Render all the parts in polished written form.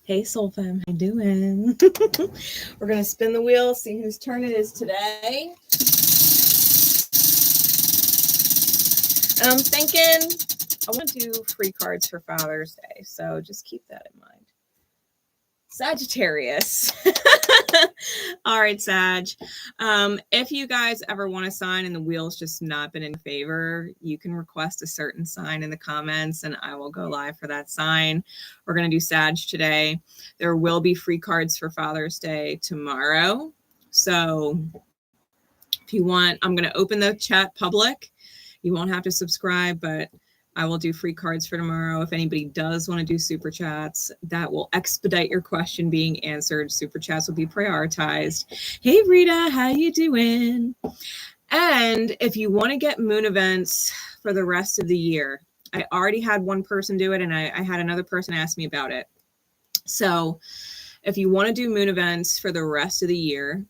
Hey, Soul Fam, how you doing? We're going to spin the wheel, see whose turn it is today. And I'm thinking I want to do free cards for Father's Day, so just keep that in mind. Sagittarius. All right, Sag. If you guys ever want a sign and the wheel's just not been in favor, you can request a certain sign in the comments and I will go live for that sign. We're going to do Sag today. There will be free cards for Father's Day tomorrow. So if you want, I'm going to open the chat public. You won't have to subscribe, but I will do free cards for tomorrow. If anybody does want to do super chats, that will expedite your question being answered. Super chats will be prioritized. Hey, Rita, how you doing? And if you want to get moon events for the rest of the year, I already had one person do it, and I had another person ask me about it. So if you want to do moon events for the rest of the year,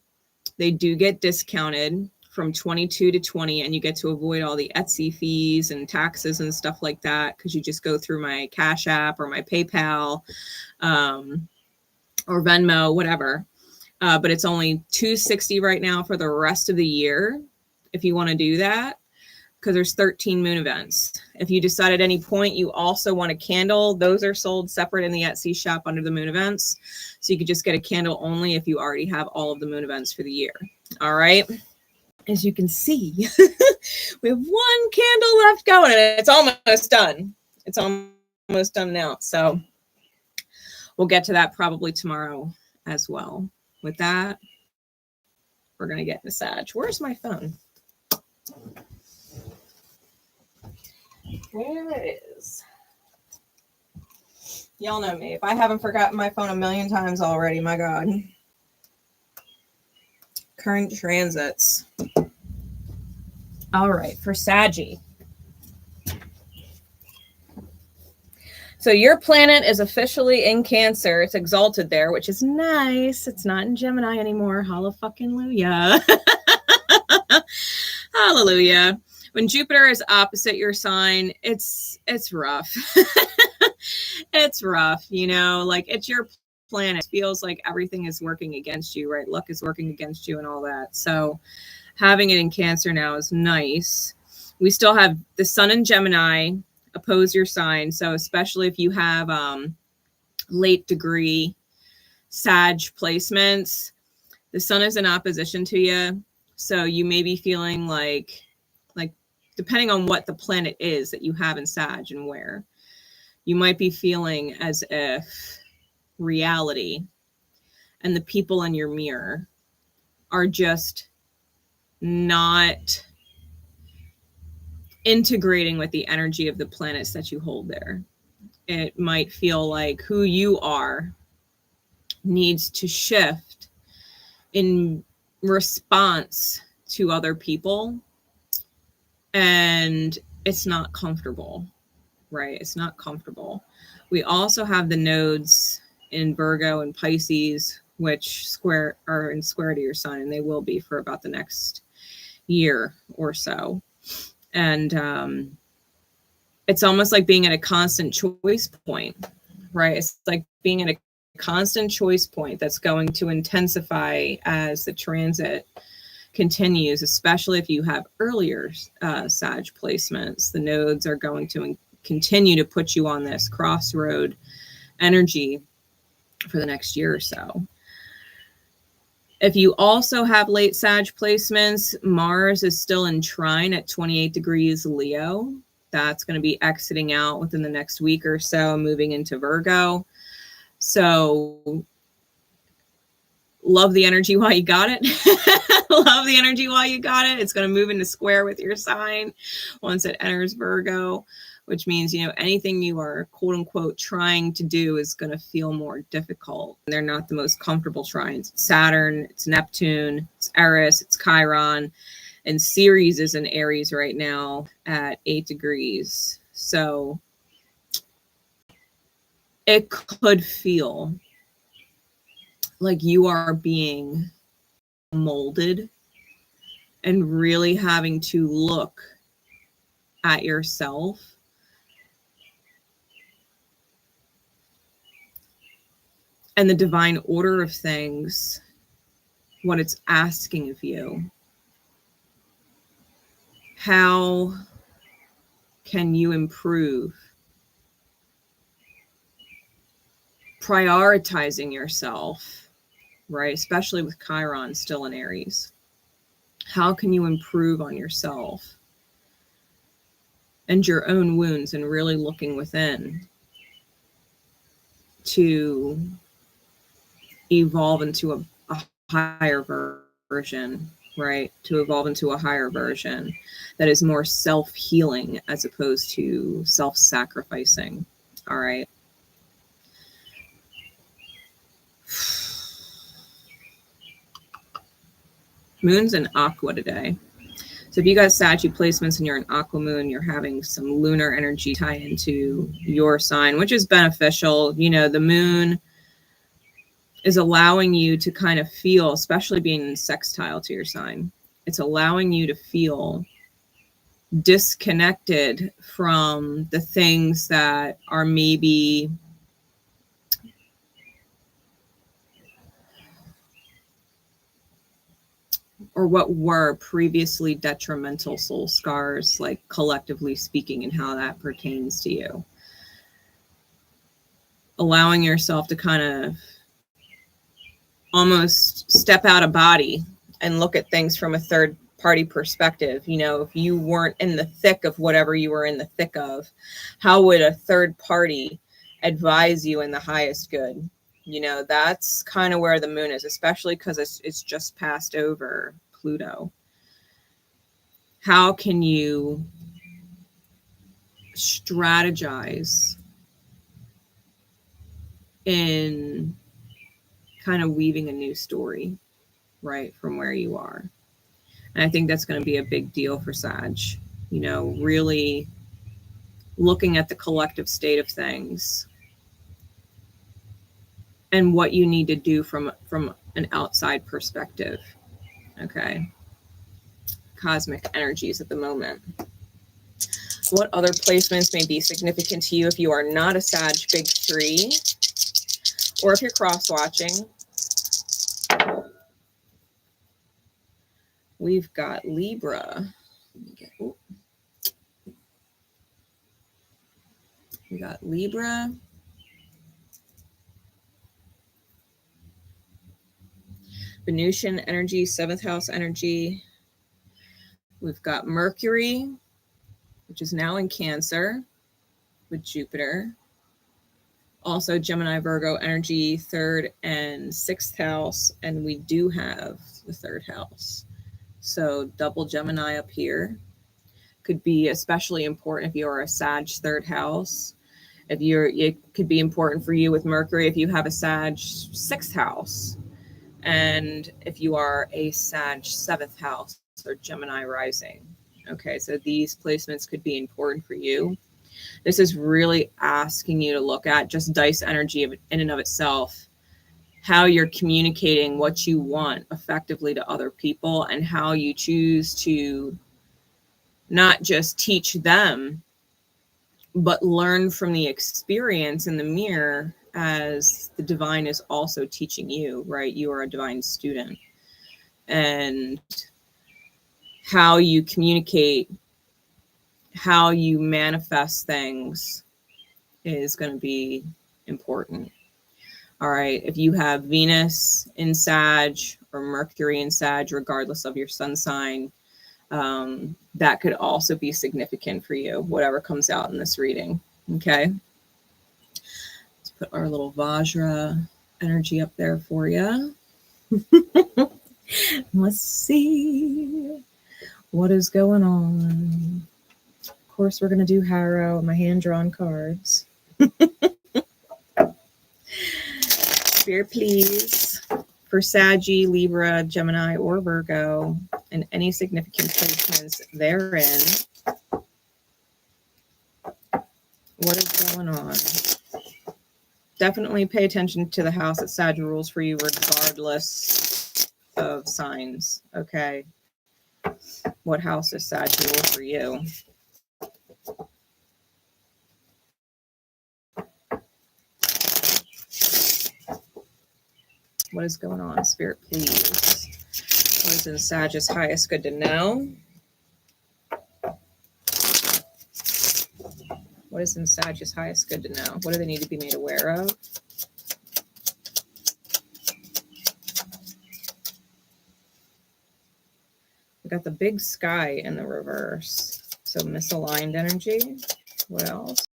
they do get discounted from 22 to 20, and you get to avoid all the Etsy fees and taxes and stuff like that because you just go through my Cash App or my PayPal or Venmo, whatever. But it's only $260 right now for the rest of the year if you want to do that, because there's 13 moon events. If you decide at any point you also want a candle, those are sold separate in the Etsy shop under the moon events. So you could just get a candle only if you already have all of the moon events for the year. All right. As you can see, we have one candle left going and it's almost done. It's almost done now. So we'll get to that probably tomorrow as well. With that, we're going to get into Sag. Where's my phone? There it is. Y'all know me. If I haven't forgotten my phone a million times already, my God. Current transits. All right, for Saggy. So your planet is officially in Cancer. It's exalted there, which is nice. It's not in Gemini anymore. Hallelujah. Hallelujah. When Jupiter is opposite your sign, it's rough. It's rough, you know, like it's your planet. It feels like everything is working against you, right? Luck is working against you and all that. So having it in Cancer now is nice. We still have the sun in Gemini oppose your sign. So especially if you have late degree Sag placements, the sun is in opposition to you. So you may be feeling like depending on what the planet is that you have in Sag and where, you might be feeling as if reality and the people in your mirror are just not integrating with the energy of the planets that you hold there. It might feel like who you are needs to shift in response to other people, and it's not comfortable, right? It's not comfortable. We also have the nodes in Virgo and Pisces, which are in square to your sun, and they will be for about the next year or so. And it's almost like being at a constant choice point, right? It's like being at a constant choice point that's going to intensify as the transit continues, especially if you have earlier Sag placements. The nodes are going to continue to put you on this crossroad energy for the next year or so. If you also have late Sag placements, Mars is still in trine at 28 degrees Leo. That's going to be exiting out within the next week or so, moving into Virgo. So love the energy while you got it. Love the energy while you got it. It's going to move into square with your sign once it enters Virgo, which means, you know, anything you are quote unquote trying to do is going to feel more difficult. They're not the most comfortable trines. It's Saturn, it's Neptune, it's Eris, it's Chiron, and Ceres is in Aries right now at 8 degrees. So it could feel like you are being molded and really having to look at yourself and the divine order of things, what it's asking of you. How can you improve? Prioritizing yourself, right? Especially with Chiron still in Aries. How can you improve on yourself and your own wounds, and really looking within to evolve into a higher version, right? To evolve into a higher version that is more self-healing as opposed to self-sacrificing. All right. Moon's in Aqua today. So if you got Saggy placements and you're an Aqua moon, you're having some lunar energy tie into your sign, which is beneficial. You know, the moon is allowing you to kind of feel, especially being sextile to your sign, it's allowing you to feel disconnected from the things that are maybe or what were previously detrimental soul scars, like collectively speaking, and how that pertains to you. Allowing yourself to kind of almost step out of body and look at things from a third party perspective. You know, if you weren't in the thick of whatever you were in the thick of, how would a third party advise you in the highest good? You know, that's kind of where the moon is, especially because it's just passed over Pluto. How can you strategize in kind of weaving a new story, right, from where you are? And I think that's going to be a big deal for Sag. You know, really looking at the collective state of things and what you need to do from an outside perspective. Okay. Cosmic energies at the moment. What other placements may be significant to you if you are not a Sag big three, or if you're cross-watching? We've got Libra. We got Libra. Venusian energy, 7th house energy. We've got Mercury, which is now in Cancer with Jupiter. Also Gemini, Virgo energy, 3rd and 6th house. And we do have the 3rd house. So double Gemini up here. Could be especially important if you're a Sag 3rd house. It could be important for you with Mercury if you have a Sag 6th house. And if you are a Sag 7th house or Gemini rising. Okay, so these placements could be important for you. This is really asking you to look at just dice energy in and of itself, how you're communicating what you want effectively to other people, and how you choose to not just teach them, but learn from the experience in the mirror, as the divine is also teaching you, right? You are a divine student. And how you communicate, how you manifest things is going to be important. All right. If you have Venus in Sag or Mercury in Sag, regardless of your sun sign, that could also be significant for you, whatever comes out in this reading. Okay. Let's put our little Vajra energy up there for you. Let's see what is going on. Of course, we're going to do Harrow, my hand-drawn cards. Spirit, please, for Saggy, Libra, Gemini, or Virgo, and any significant placements therein. What is going on? Definitely pay attention to the house that Sag rules for you, regardless of signs. Okay. What house does Sag rule for you? What is going on, Spirit, please? What is in Sagittarius highest good to know? What is in Sagittarius highest good to know? What do they need to be made aware of? We got the big sky in the reverse. So misaligned energy. What else?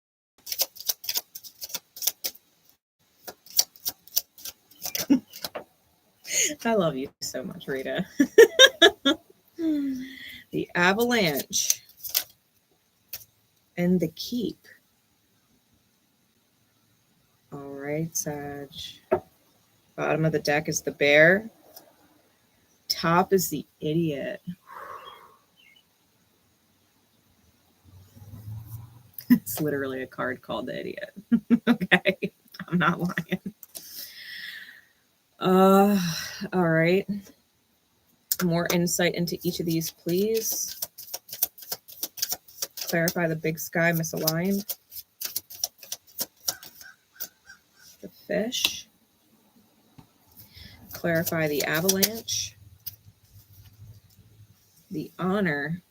I love you so much, Rita. The avalanche and the keep. All right, Sag. Bottom of the deck is the bear. Top is the idiot. It's literally a card called the idiot. Okay, I'm not lying. All right. More insight into each of these, please. Clarify the big sky misaligned. The fish. Clarify the avalanche. The honor.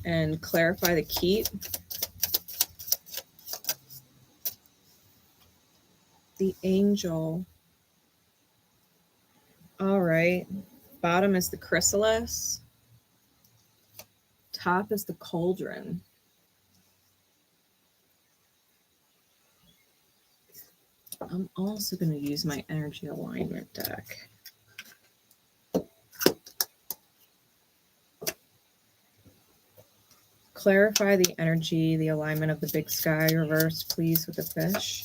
And clarify the keep. The angel. All right. Bottom is the chrysalis. Top is the cauldron. I'm also going to use my energy alignment deck. Clarify the energy, the alignment of the big sky reverse, please, with the fish.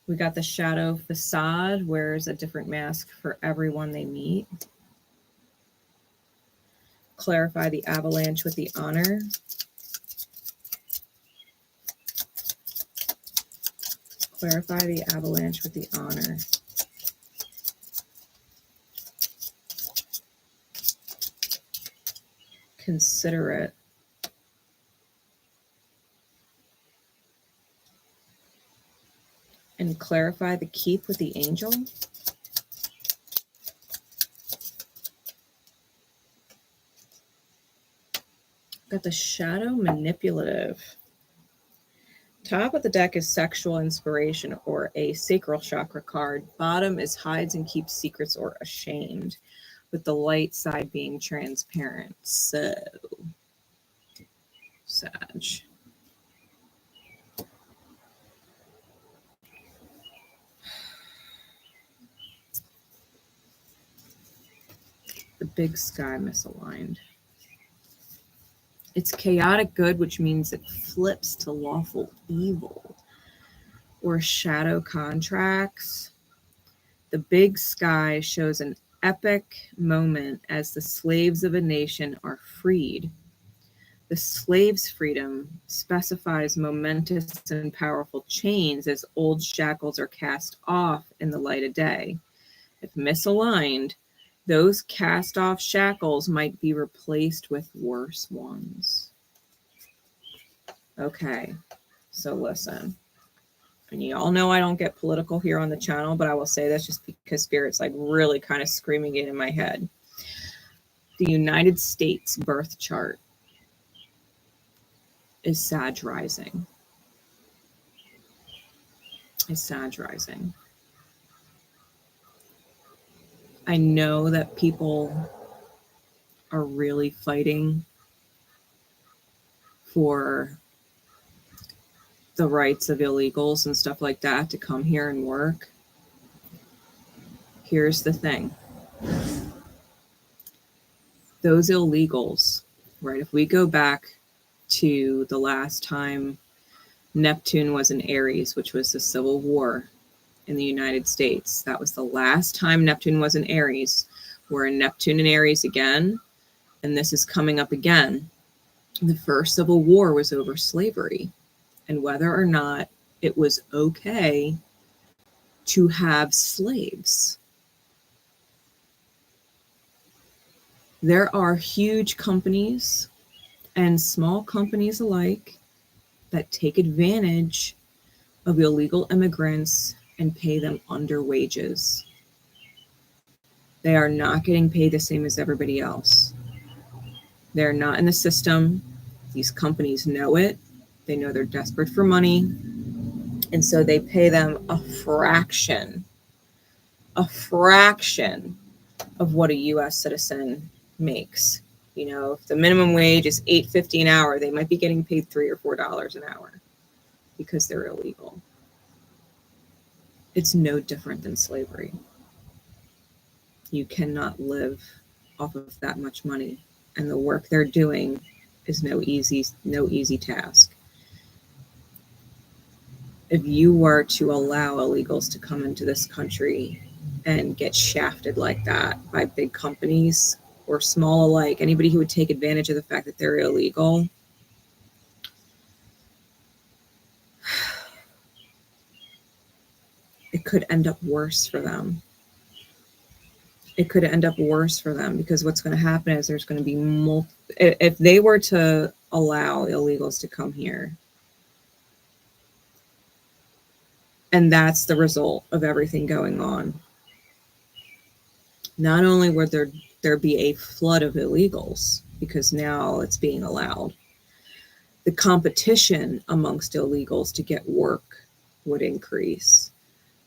We got the shadow facade, wears a different mask for everyone they meet. Clarify the avalanche with the honor. Clarify the avalanche with the honor. Consider it. And clarify the keep with the angel. Got the shadow manipulative. Top of the deck is sexual inspiration or a sacral chakra card. Bottom is hides and keeps secrets or ashamed, with the light side being transparent. So, Sag. The big sky misaligned. It's chaotic good, which means it flips to lawful evil or shadow contracts. The big sky shows an epic moment as the slaves of a nation are freed. The slave's freedom specifies momentous and powerful chains as old shackles are cast off in the light of day. If misaligned, those cast off shackles might be replaced with worse ones. Okay, so listen. And you all know I don't get political here on the channel, but I will say this just because Spirit's like really kind of screaming it in my head. The United States birth chart is Sag rising. Is Sag rising. I know that people are really fighting for the rights of illegals and stuff like that to come here and work. Here's the thing. Those illegals, right? If we go back to the last time Neptune was in Aries, which was the Civil War in the United States. That was the last time Neptune was in Aries. We're in Neptune and Aries again, and this is coming up again. The first Civil War was over slavery and whether or not it was okay to have slaves. There are huge companies and small companies alike that take advantage of illegal immigrants and pay them under wages. They are not getting paid the same as everybody else. They're not in the system. These companies know it. They know they're desperate for money. And so they pay them a fraction of what a US citizen makes. You know, if the minimum wage is $8.50 an hour, they might be getting paid $3 or $4 an hour because they're illegal. It's no different than slavery. You cannot live off of that much money, and the work they're doing is no easy task. If you were to allow illegals to come into this country and get shafted like that by big companies or small alike, anybody who would take advantage of the fact that they're illegal, it could end up worse for them. It could end up worse for them because what's going to happen is there's going to be if they were to allow illegals to come here, and that's the result of everything going on. Not only would there be a flood of illegals because now it's being allowed, the competition amongst illegals to get work would increase,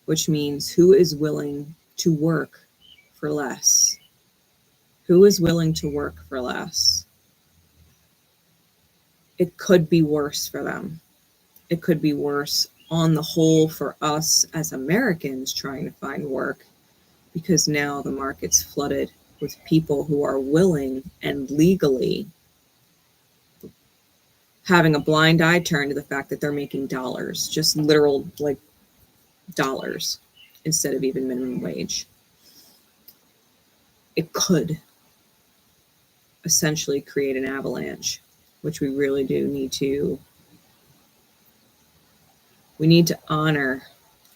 which means who is willing to work for less? Who is willing to work for less? It could be worse for them. It could be worse on the whole for us as Americans trying to find work, because now the market's flooded with people who are willing and legally having a blind eye turn to the fact that they're making dollars, just literal like dollars instead of even minimum wage. It could essentially create an avalanche, which we really do need to honor,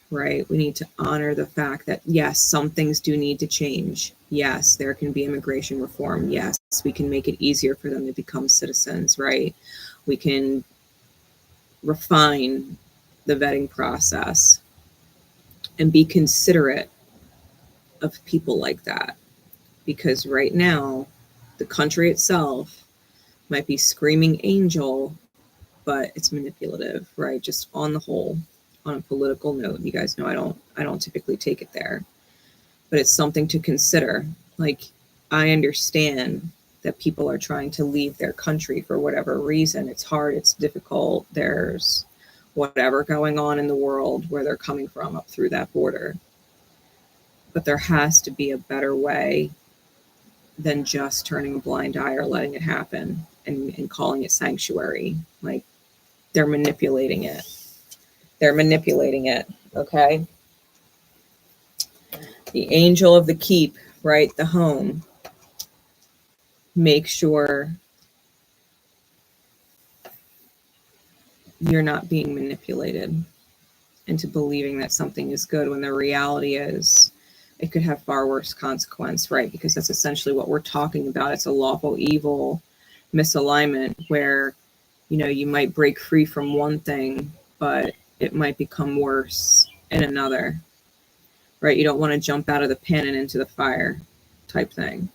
right? We need to honor the fact that, yes, some things do need to change. Yes, there can be immigration reform. Yes, we can make it easier for them to become citizens, right? We can refine the vetting process and be considerate of people like that. Because right now, the country itself might be screaming angel, but it's manipulative, right? Just on the whole, on a political note. You guys know I don't typically take it there, but it's something to consider. Like, I understand that people are trying to leave their country for whatever reason. It's hard, it's difficult. There's whatever going on in the world where they're coming from up through that border. But there has to be a better way than just turning a blind eye or letting it happen and calling it sanctuary. Like, they're manipulating it. They're manipulating it, okay? The angel of the keep, right? The home. Make sure you're not being manipulated into believing that something is good when the reality is it could have far worse consequence, right? Because that's essentially what we're talking about. It's a lawful evil misalignment where, you know, you might break free from one thing, but it might become worse in another, right? You don't want to jump out of the pan and into the fire type thing.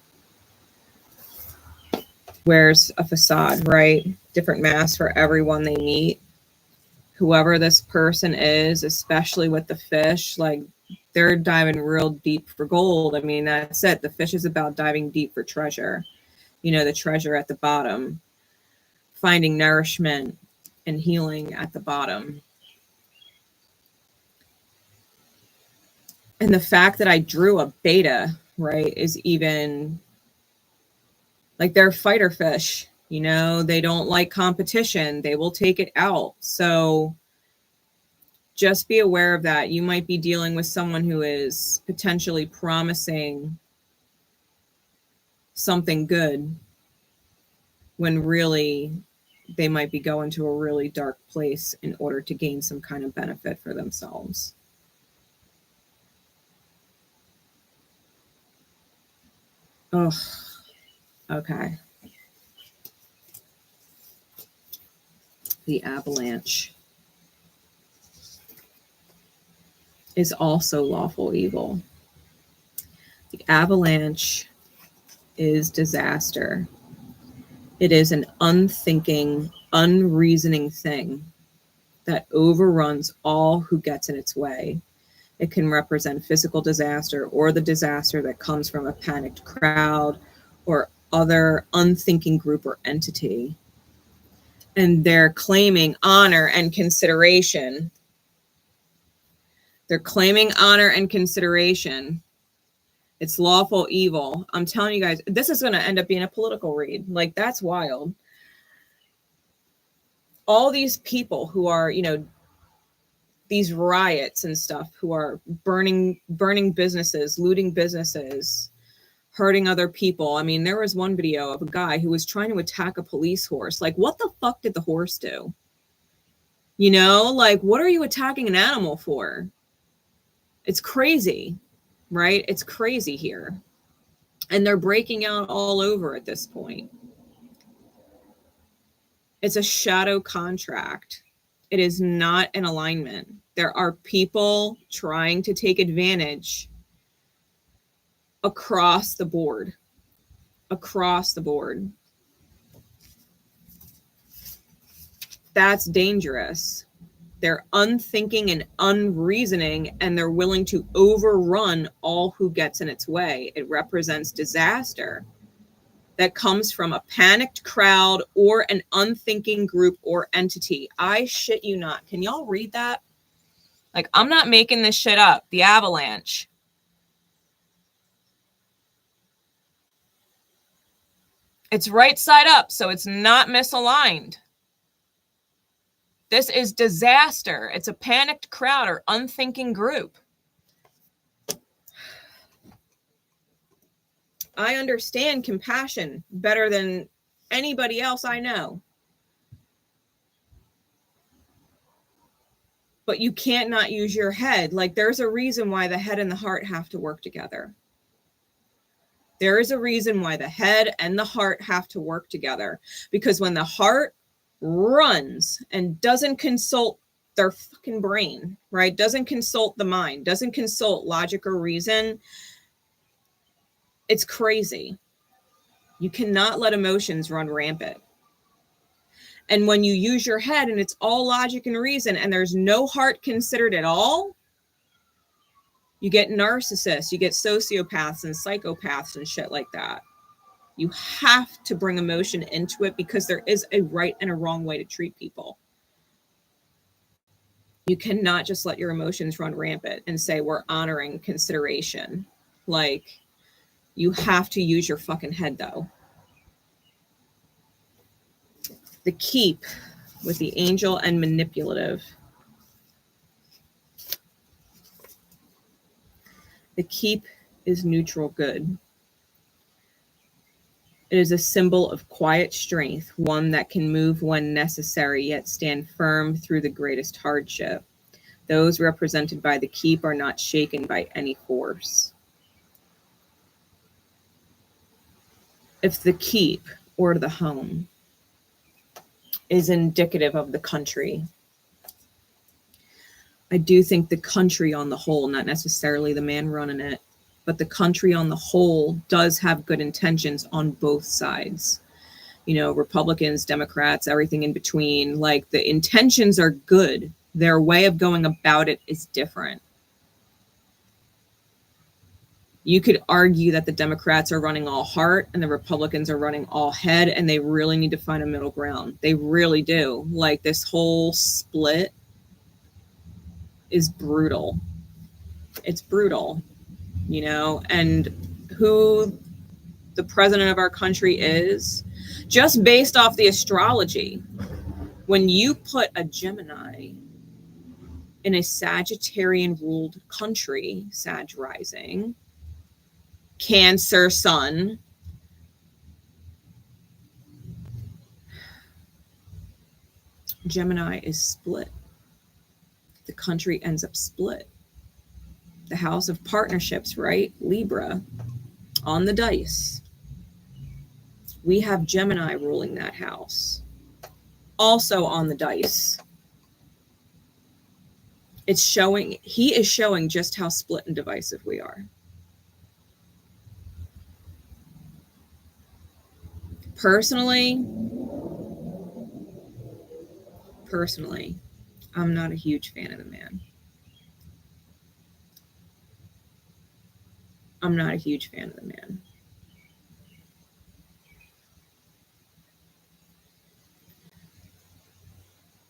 Wears a facade, right? Different masks for everyone they meet. Whoever this person is, especially with the fish, like, they're diving real deep for gold. I mean, that's it. The fish is about diving deep for treasure. You know, the treasure at the bottom, finding nourishment and healing at the bottom. And the fact that I drew a beta, right, is even like, they're fighter fish. You know, they don't like competition. They will take it out. So just be aware of that. You might be dealing with someone who is potentially promising something good when really they might be going to a really dark place in order to gain some kind of benefit for themselves. Oh, okay. The avalanche. is also lawful evil. The avalanche is disaster. It is an unthinking, unreasoning thing that overruns all who gets in its way. It can represent physical disaster or the disaster that comes from a panicked crowd or other unthinking group or entity. And they're claiming honor and consideration. They're claiming honor and consideration. It's lawful evil. I'm telling you guys, this is going to end up being a political read. Like, that's wild. All these people who are, you know, these riots and stuff, who are burning businesses, looting businesses, hurting other people. I mean, there was one video of a guy who was trying to attack a police horse. Like, what the fuck did the horse do? You know, like, what are you attacking an animal for? It's crazy, right? It's crazy here. And they're breaking out all over at this point. It's a shadow contract. It is not an alignment. There are people trying to take advantage across the board. Across the board. That's dangerous. They're unthinking and unreasoning, and they're willing to overrun all who gets in its way. It represents disaster that comes from a panicked crowd or an unthinking group or entity. I shit you not. Can y'all read that? Like, I'm not making this shit up. The avalanche. It's right side up, so it's not misaligned. This is disaster. It's a panicked crowd or unthinking group. I understand compassion better than anybody else I know. But you can't not use your head. Like, there's a reason why the head and the heart have to work together. There is a reason why the head and the heart have to work together. Because when the heart runs and doesn't consult their fucking brain, right? Doesn't consult the mind, doesn't consult logic or reason, it's crazy. You cannot let emotions run rampant. And when you use your head and it's all logic and reason and there's no heart considered at all, you get narcissists, you get sociopaths and psychopaths and shit like that. You have to bring emotion into it because there is a right and a wrong way to treat people. You cannot just let your emotions run rampant and say we're honoring consideration. Like, you have to use your fucking head, though. The keep with the angel and manipulative. The keep is neutral good. It is a symbol of quiet strength, one that can move when necessary, yet stand firm through the greatest hardship. Those represented by the keep are not shaken by any force. If the keep or the home is indicative of the country, I do think the country on the whole, not necessarily the man running it, but the country on the whole does have good intentions on both sides. You know, Republicans, Democrats, everything in between. Like, the intentions are good. Their way of going about it is different. You could argue that the Democrats are running all heart and the Republicans are running all head, and they really need to find a middle ground. They really do. Like, this whole split is brutal. It's brutal, you know, and who the president of our country is, just based off the astrology, when you put a Gemini in a Sagittarian ruled country, Sag rising, Cancer sun, Gemini is split. The country ends up split. The house of partnerships, right? Libra on the dice. We have Gemini ruling that house. Also on the dice. It's showing, he is showing just how split and divisive we are. Personally, I'm not a huge fan of the man. I'm not a huge fan of the man.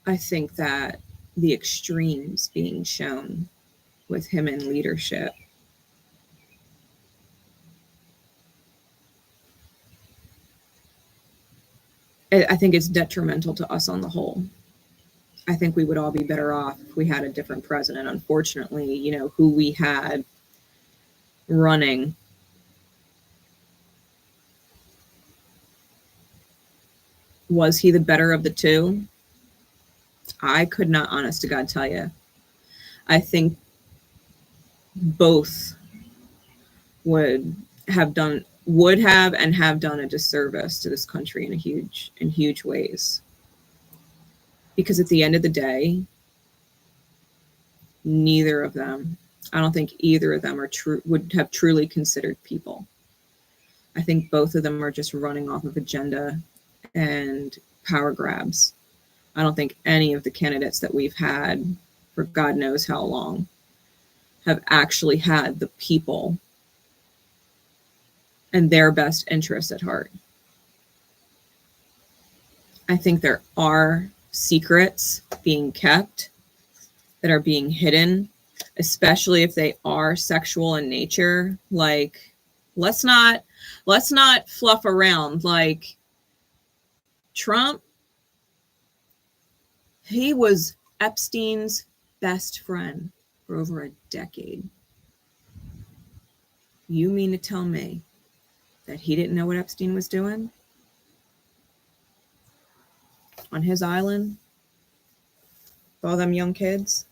I think that the extremes being shown with him in leadership, I think it's detrimental to us on the whole. I think we would all be better off if we had a different president. Unfortunately, you know, who we had running was he the better of the two? I could not, honest to God, tell you. I think both would have and have done a disservice to this country in huge ways. Because at the end of the day, neither of them, I don't think either of them would have truly considered people. I think both of them are just running off of agenda and power grabs. I don't think any of the candidates that we've had for God knows how long have actually had the people and their best interests at heart. I think there are secrets being kept that are being hidden, especially if they are sexual in nature. Like, let's not fluff around. Like, Trump, he was Epstein's best friend for over a decade. You mean to tell me that he didn't know what Epstein was doing on his island with all them young kids?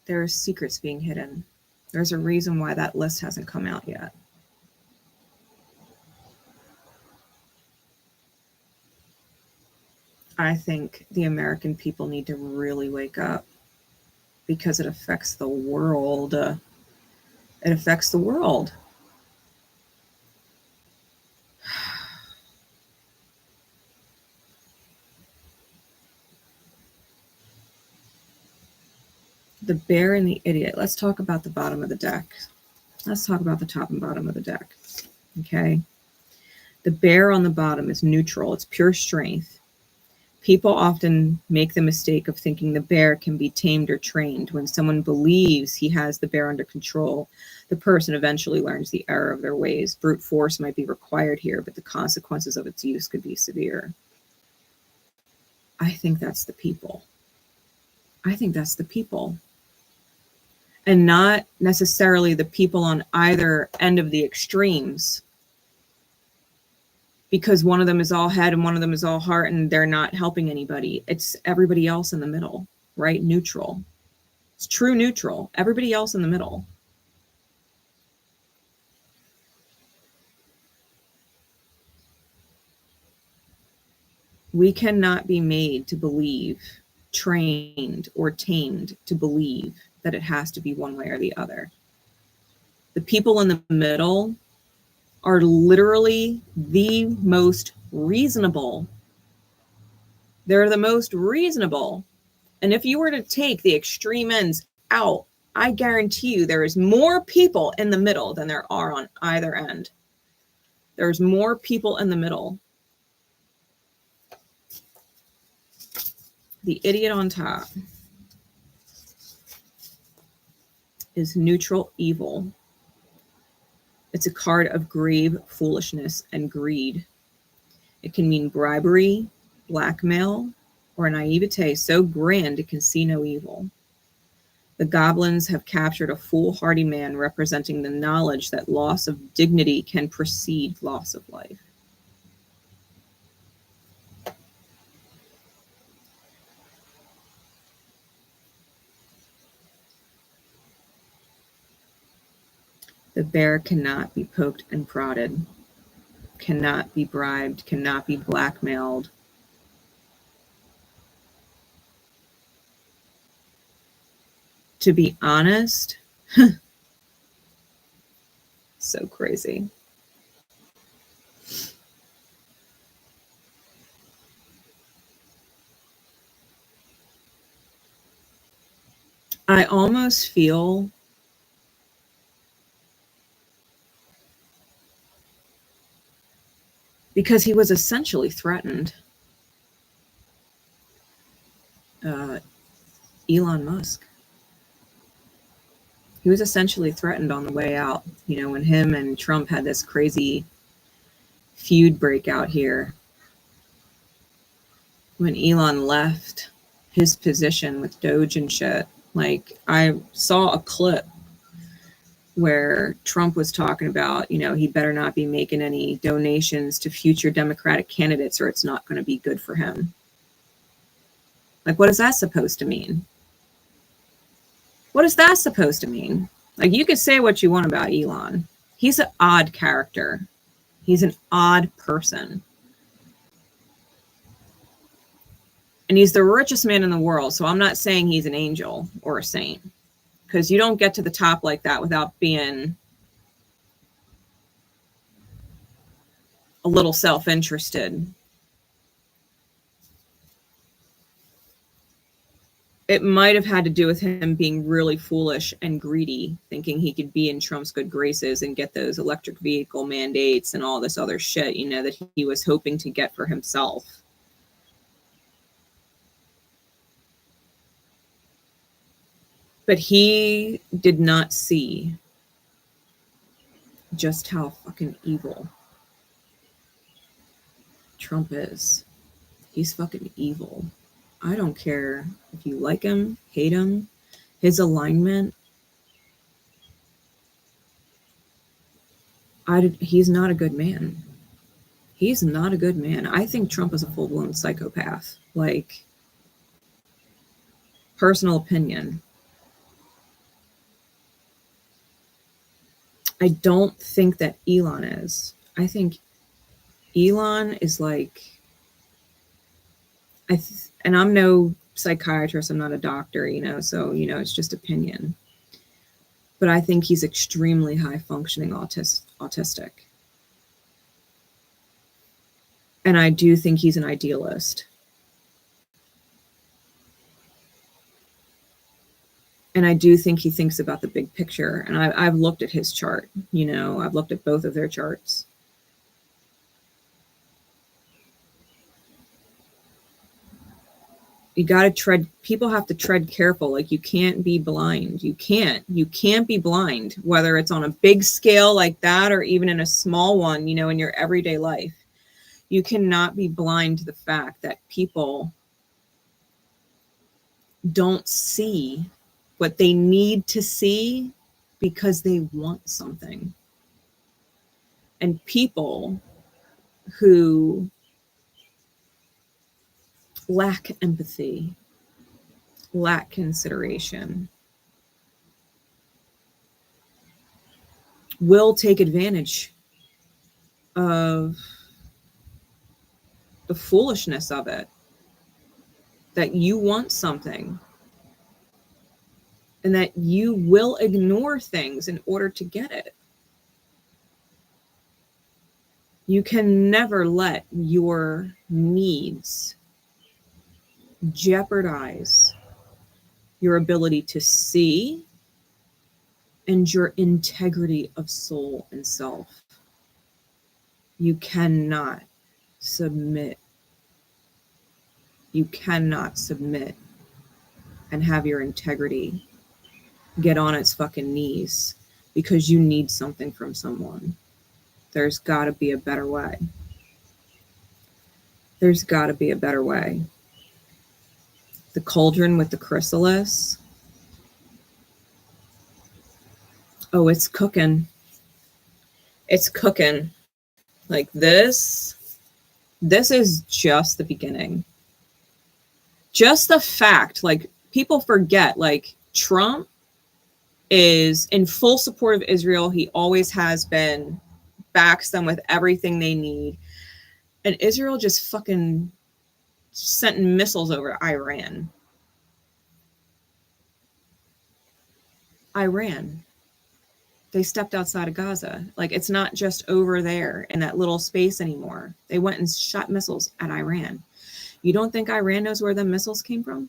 There are secrets being hidden. There's a reason why that list hasn't come out yet. I think the American people need to really wake up because it affects the world. It affects the world. The bear and the idiot. Let's talk about the bottom of the deck. Let's talk about the top and bottom of the deck. Okay. The bear on the bottom is neutral. It's pure strength. People often make the mistake of thinking the bear can be tamed or trained. When someone believes he has the bear under control, the person eventually learns the error of their ways. Brute force might be required here, but the consequences of its use could be severe. I think that's the people. I think that's the people. And not necessarily the people on either end of the extremes, because one of them is all head and one of them is all heart and they're not helping anybody. It's everybody else in the middle, right? Neutral. It's true neutral. Everybody else in the middle. We cannot be made to believe, trained or tamed to believe that it has to be one way or the other. The people in the middle are literally the most reasonable. They're the most reasonable. And if you were to take the extreme ends out, I guarantee you there is more people in the middle than there are on either end. There's more people in the middle. The idiot on top is neutral evil. It's a card of grave foolishness and greed. It can mean bribery, blackmail, or a naivete so grand it can see no evil. The goblins have captured a foolhardy man representing the knowledge that loss of dignity can precede loss of life. The bear cannot be poked and prodded. cannot be bribed, cannot be blackmailed. To be honest, so crazy. I almost feel because he was essentially threatened. Elon Musk. He was essentially threatened on the way out. You know, when him and Trump had this crazy feud break out here. When Elon left his position with Doge and shit. Like, I saw a clip where Trump was talking about, you know, he better not be making any donations to future Democratic candidates or it's not going to be good for him. Like, what is that supposed to mean? What is that supposed to mean? Like, you could say what you want about Elon. He's an odd character. He's an odd person. And he's the richest man in the world. So I'm not saying he's an angel or a saint. Because you don't get to the top like that without being a little self-interested. It might have had to do with him being really foolish and greedy, thinking he could be in Trump's good graces and get those electric vehicle mandates and all this other shit, you know, that he was hoping to get for himself. But he did not see just how fucking evil Trump is. He's fucking evil. I don't care if you like him, hate him, his alignment. He's not a good man. He's not a good man. I think Trump is a full-blown psychopath. Like, personal opinion. I don't think that Elon is. I think Elon is like, and I'm no psychiatrist, I'm not a doctor, you know, so, you know, it's just opinion. But I think he's extremely high functioning autistic. And I do think he's an idealist. And I do think he thinks about the big picture. And I've looked at his chart, you know, I've looked at both of their charts. You got to tread, people have to tread careful. Like, you can't be blind. You can't be blind, whether it's on a big scale like that or even in a small one, you know, in your everyday life. You cannot be blind to the fact that people don't see what they need to see because they want something. And people who lack empathy, lack consideration, will take advantage of the foolishness of it, that you want something and that you will ignore things in order to get it. You can never let your needs jeopardize your ability to see and your integrity of soul and self. You cannot submit. You cannot submit and have your integrity get on its fucking knees because you need something from someone. There's got to be a better way. There's got to be a better way. The cauldron with the chrysalis. Oh, it's cooking. It's cooking. Like, this is just the beginning. Just the fact, like, people forget, like, Trump is in full support of Israel. He always has been backs them with everything they need. And Israel just fucking sent missiles over Iran. They stepped outside of Gaza. Like, it's not just over there in that little space anymore. They went and shot missiles at Iran. You don't think Iran knows where the missiles came from?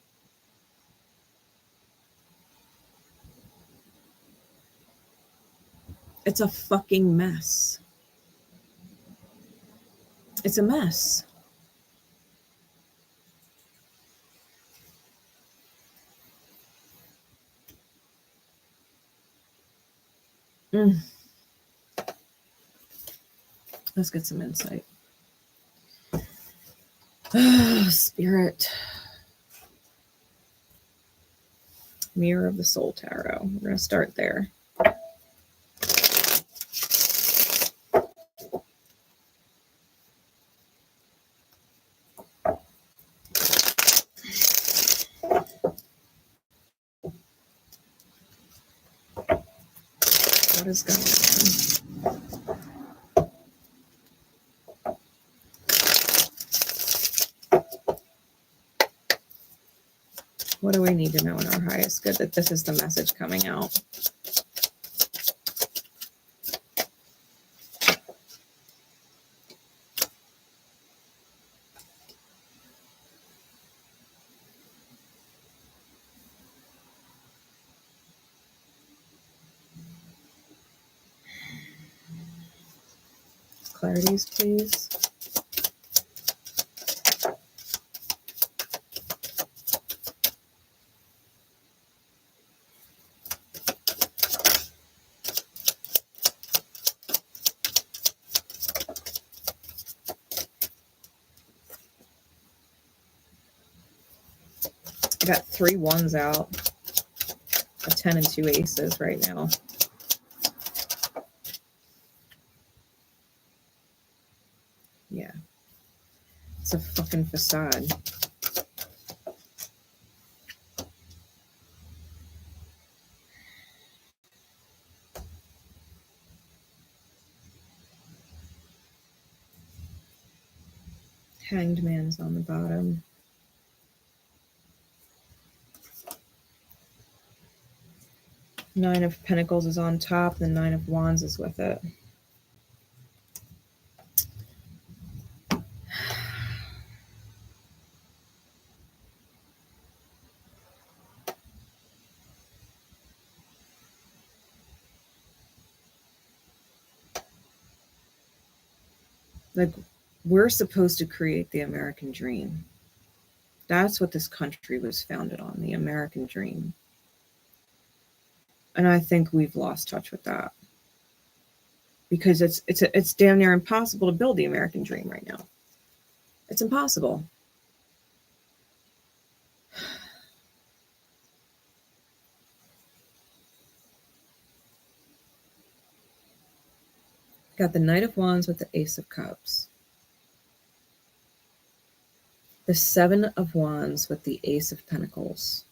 It's a fucking mess. It's a mess. Let's get some insight. Spirit. Mirror of the Soul Tarot. We're going to start there. What is going on? What do we need to know in our highest good that this is the message coming out? Clarities, please. I got 3 1s out, a 10 and 2 aces right now. Yeah. It's a fucking facade. Hanged Man's on the bottom. Nine of Pentacles is on top. The Nine of Wands is with it. Like, we're supposed to create the American dream. That's what this country was founded on, the American dream. And I think we've lost touch with that. Because it's damn near impossible to build the American dream right now. It's impossible. Got the Knight of Wands with the Ace of Cups. The Seven of Wands with the Ace of Pentacles.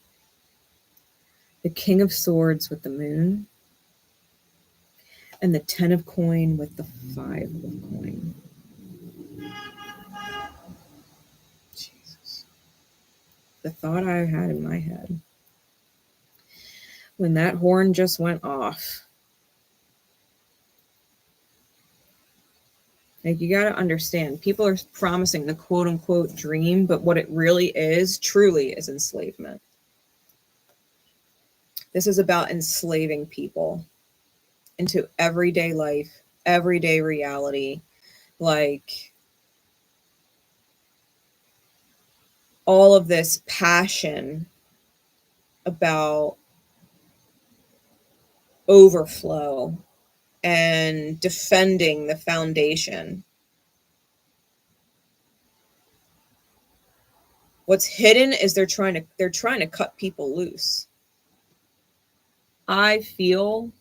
The King of Swords with the Moon. And the 10 of Coin with the 5 of Coin. Jesus. The thought I had in my head when that horn just went off. Like, you got to understand, people are promising the quote unquote dream, but what it really is, truly, is enslavement. This is about enslaving people into everyday life, everyday reality. Like, all of this passion about overflow and defending the foundation. What's hidden is they're trying to cut people loose. I feel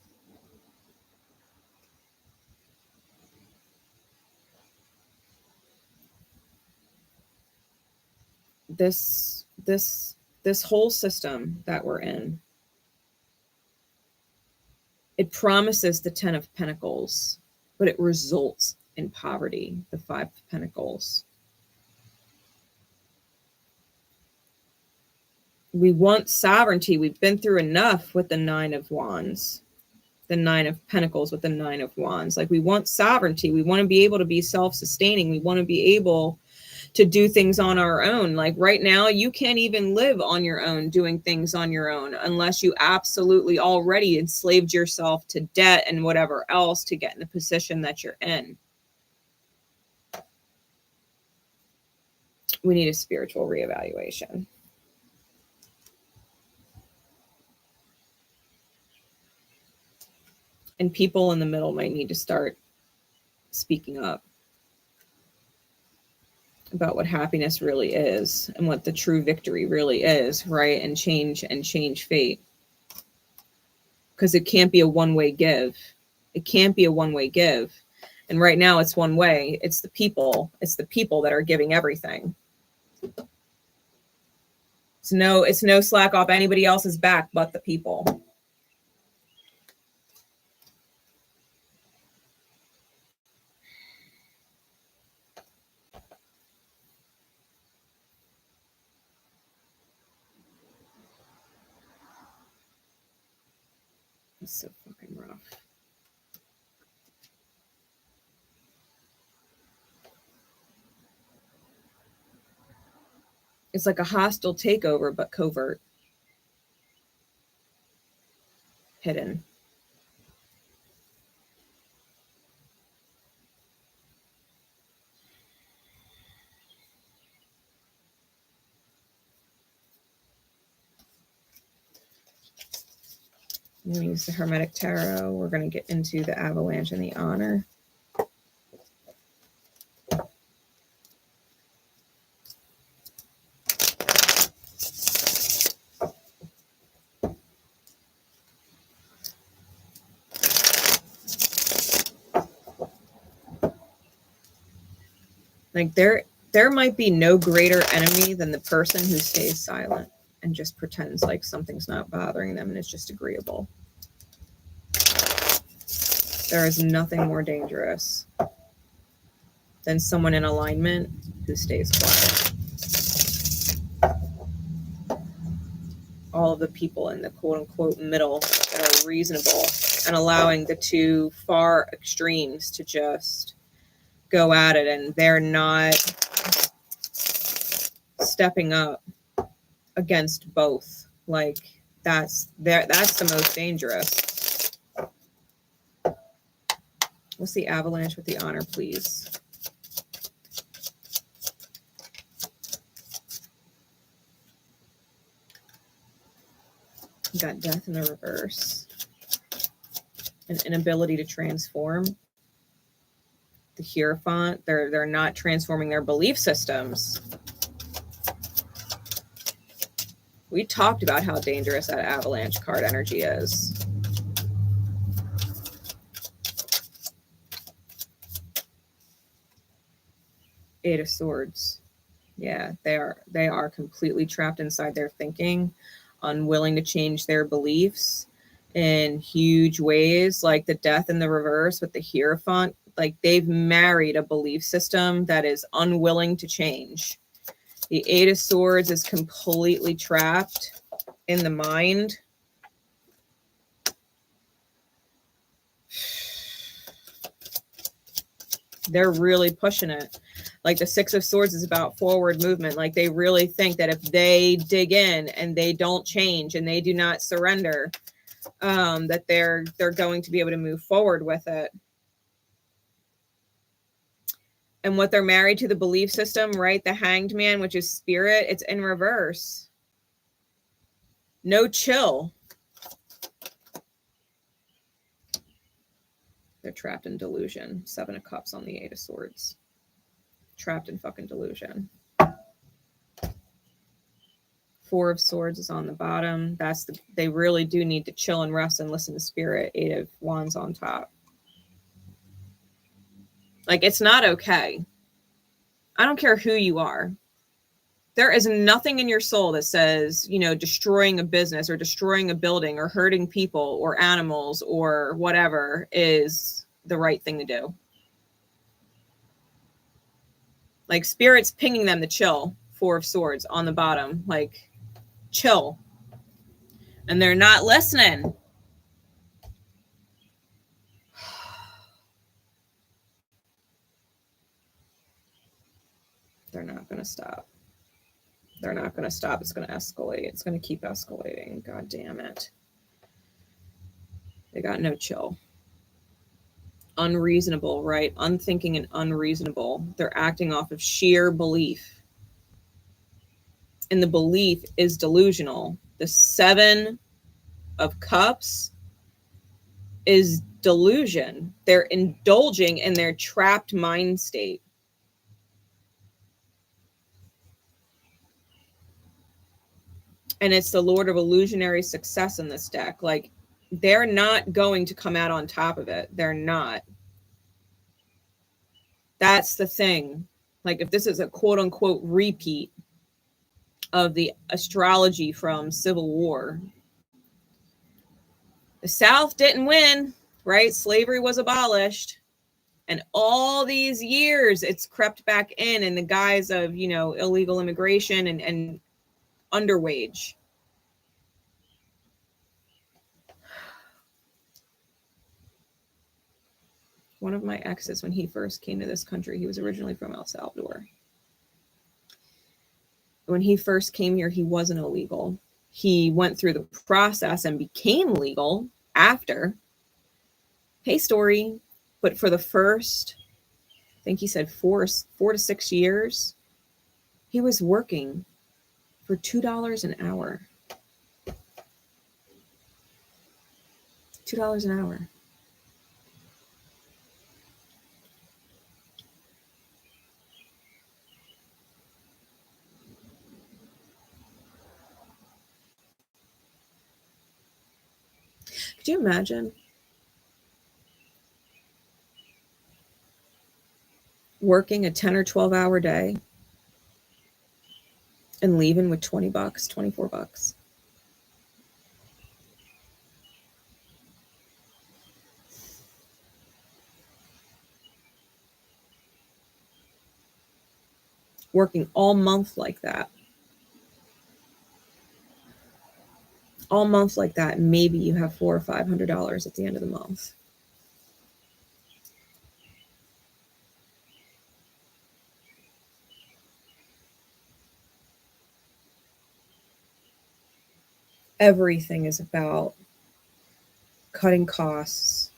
this whole system that we're in, it promises the 10 of Pentacles but it results in poverty, the Five of Pentacles. We want sovereignty. We've been through enough with the Nine of Wands, the Nine of Pentacles with the Nine of Wands. Like, we want sovereignty. We want to be able to be self-sustaining. We want to be able to do things on our own. Like right now, you can't even live on your own, doing things on your own, unless you absolutely already enslaved yourself to debt and whatever else to get in the position that you're in. We need a spiritual reevaluation. And people in the middle might need to start speaking up about what happiness really is and what the true victory really is, right? And change fate. Because it can't be a one-way give. It can't be a one-way give. And right now it's one way. It's the people. It's the people that are giving everything. It's no slack off anybody else's back but the people. It's so fucking rough. It's like a hostile takeover, but covert. Hidden. I'm going to use the Hermetic Tarot. We're going to get into the Avalanche and the Honor. Like there might be no greater enemy than the person who stays silent and just pretends like something's not bothering them and it's just agreeable. There is nothing more dangerous than someone in alignment who stays quiet. All of the people in the quote-unquote middle that are reasonable and allowing the two far extremes to just go at it, and they're not stepping up against both. Like that's the most dangerous. What's the Avalanche with the Honor, please? You got Death in the reverse. An inability to transform. The Hierophant, they're not transforming their belief systems. We talked about how dangerous that Avalanche card energy is. Eight of Swords. Yeah, they are completely trapped inside their thinking, unwilling to change their beliefs in huge ways, like the Death in the reverse with the Hierophant. Like they've married a belief system that is unwilling to change. The Eight of Swords is completely trapped in the mind. They're really pushing it. Like the Six of Swords is about forward movement. Like they really think that if they dig in and they don't change and they do not surrender, that they're going to be able to move forward with it. And what they're married to the belief system, right? The Hanged Man, which is spirit, it's in reverse. No chill. They're trapped in delusion. Seven of Cups on the Eight of Swords. Trapped in fucking delusion. Four of Swords is on the bottom. They really do need to chill and rest and listen to spirit. Eight of Wands on top. Like, it's not okay. I don't care who you are. There is nothing in your soul that says, destroying a business or destroying a building or hurting people or animals or whatever is the right thing to do. Like Spirit's pinging them to chill. Four of Swords on the bottom, like chill. And they're not listening. They're not going to stop. They're not going to stop. It's going to escalate. It's going to keep escalating. God damn it. They got no chill. Unreasonable, right? Unthinking and unreasonable. They're acting off of sheer belief. And the belief is delusional. The Seven of Cups is delusion. They're indulging in their trapped mind state. And it's the Lord of Illusionary Success in this deck. Like, they're not going to come out on top of it. They're not. That's the thing. Like, if this is a quote unquote repeat of the astrology from Civil War, the South didn't win, right? Slavery was abolished. And all these years it's crept back in the guise of, you know, illegal immigration and underwage. One of my exes, when he first came to this country, he was originally from El Salvador. When he first came here, he wasn't illegal. He went through the process and became legal after. Hey, story. But for the first, I think he said 4 to 6 years, he was working for $2 an hour. $2 an hour. Could you imagine working a 10 or 12-hour day and leaving with $20, $24? Working all month like that. All month like that, maybe you have $400 or $500 at the end of the month. Everything is about cutting costs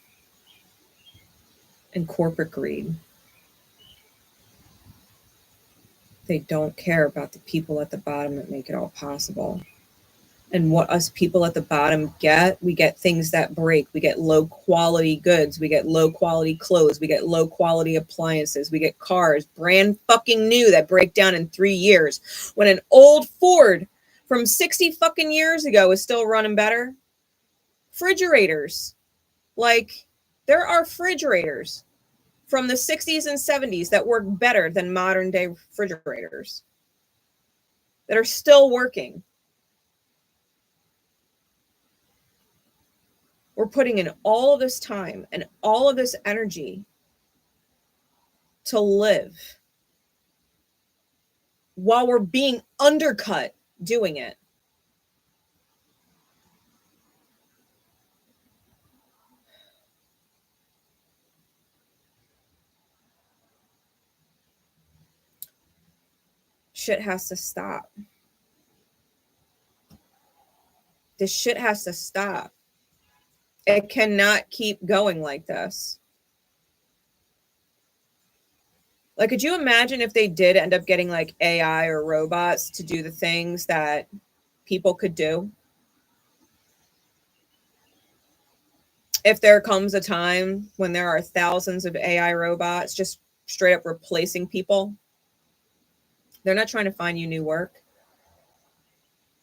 and corporate greed. They don't care about the people at the bottom that make it all possible. And what us people at the bottom get, we get things that break. We get low quality goods. We get low quality clothes. We get low quality appliances. We get cars brand fucking new that break down in 3 years. When an old Ford from 60 fucking years ago is still running better. Refrigerators. Like, there are refrigerators from the 60s and 70s that work better than modern day refrigerators that are still working. We're putting in all of this time and all of this energy to live while we're being undercut doing it. Shit has to stop. This shit has to stop. It cannot keep going like this. Like, could you imagine if they did end up getting like AI or robots to do the things that people could do? If there comes a time when there are thousands of AI robots just straight up replacing people, they're not trying to find you new work.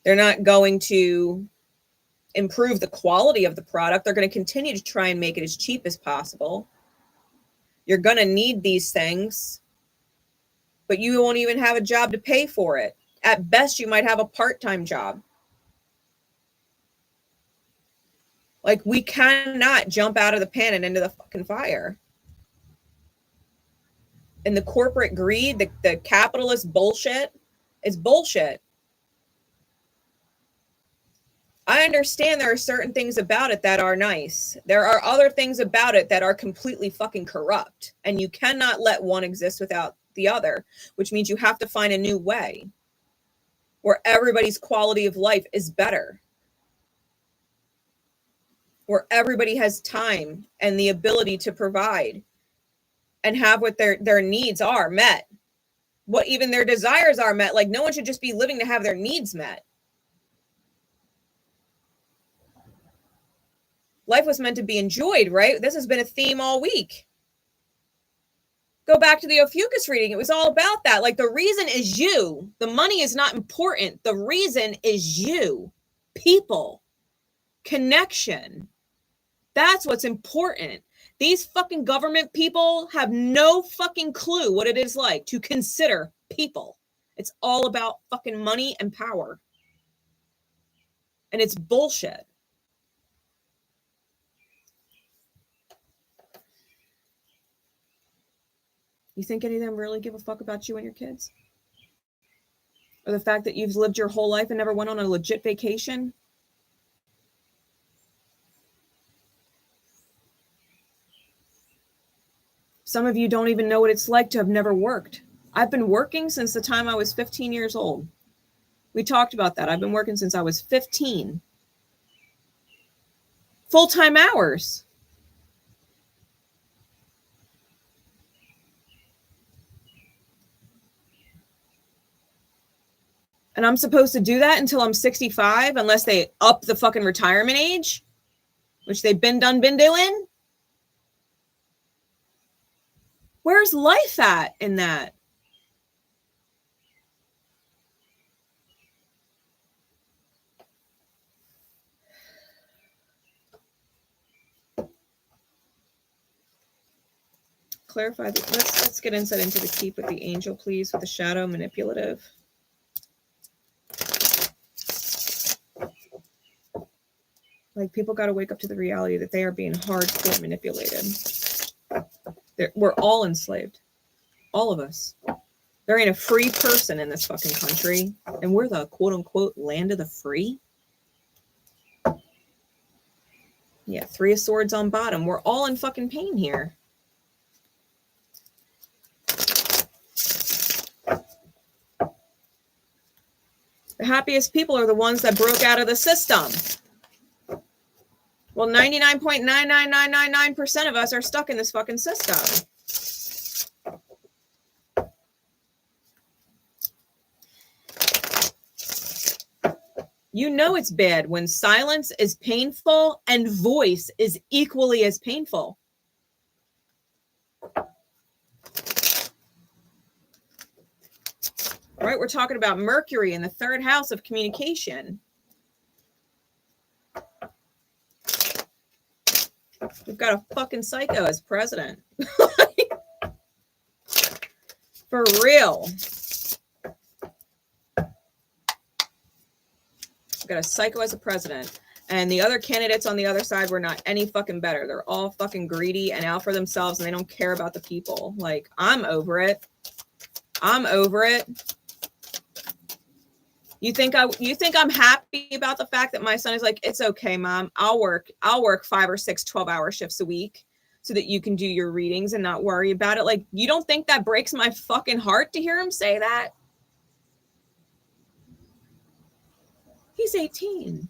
They're not going to improve the quality of the product. They're going to continue to try and make it as cheap as possible. You're going to need these things, but you won't even have a job to pay for it. At best, you might have a part-time job. Like, we cannot jump out of the pan and into the fucking fire. And the corporate greed, the capitalist bullshit is bullshit. I understand there are certain things about it that are nice. There are other things about it that are completely fucking corrupt. And you cannot let one exist without the other, which means you have to find a new way where everybody's quality of life is better, where everybody has time and the ability to provide and have what their needs are met, what even their desires are met. Like, no one should just be living to have their needs met. Life was meant to be enjoyed, right? This has been a theme all week. Go back to the Ophiuchus reading. It was all about that. Like, the reason is you. The money is not important. The reason is you. People. Connection. That's what's important. These fucking government people have no fucking clue what it is like to consider people. It's all about fucking money and power. And it's bullshit. You think any of them really give a fuck about you and your kids? Or the fact that you've lived your whole life and never went on a legit vacation? Some of you don't even know what it's like to have never worked. I've been working since the time I was 15 years old. We talked about that. I've been working since I was 15. Full-time hours. And I'm supposed to do that until I'm 65, unless they up the fucking retirement age, which they've been doing. Where's life at in that? Clarify. Let's get insight into the keep with the angel, please, with the shadow manipulative. Like, people got to wake up to the reality that they are being hardcore manipulated. We're all enslaved. All of us. There ain't a free person in this fucking country. And we're the quote-unquote land of the free. Yeah, 3 of Swords on bottom. We're all in fucking pain here. The happiest people are the ones that broke out of the system. Well, 99.99999% of us are stuck in this fucking system. You know it's bad when silence is painful and voice is equally as painful. Right? We're talking about Mercury in the 3rd house of communication. We've got a fucking psycho as president. For real. We've got a psycho as a president. And the other candidates on the other side were not any fucking better. They're all fucking greedy and out for themselves, and they don't care about the people. Like, I'm over it. I'm over it. You think I'm happy about the fact that my son is like, it's okay, Mom. I'll work 5 or 6 12-hour shifts a week so that you can do your readings and not worry about it. Like, you don't think that breaks my fucking heart to hear him say that? He's 18.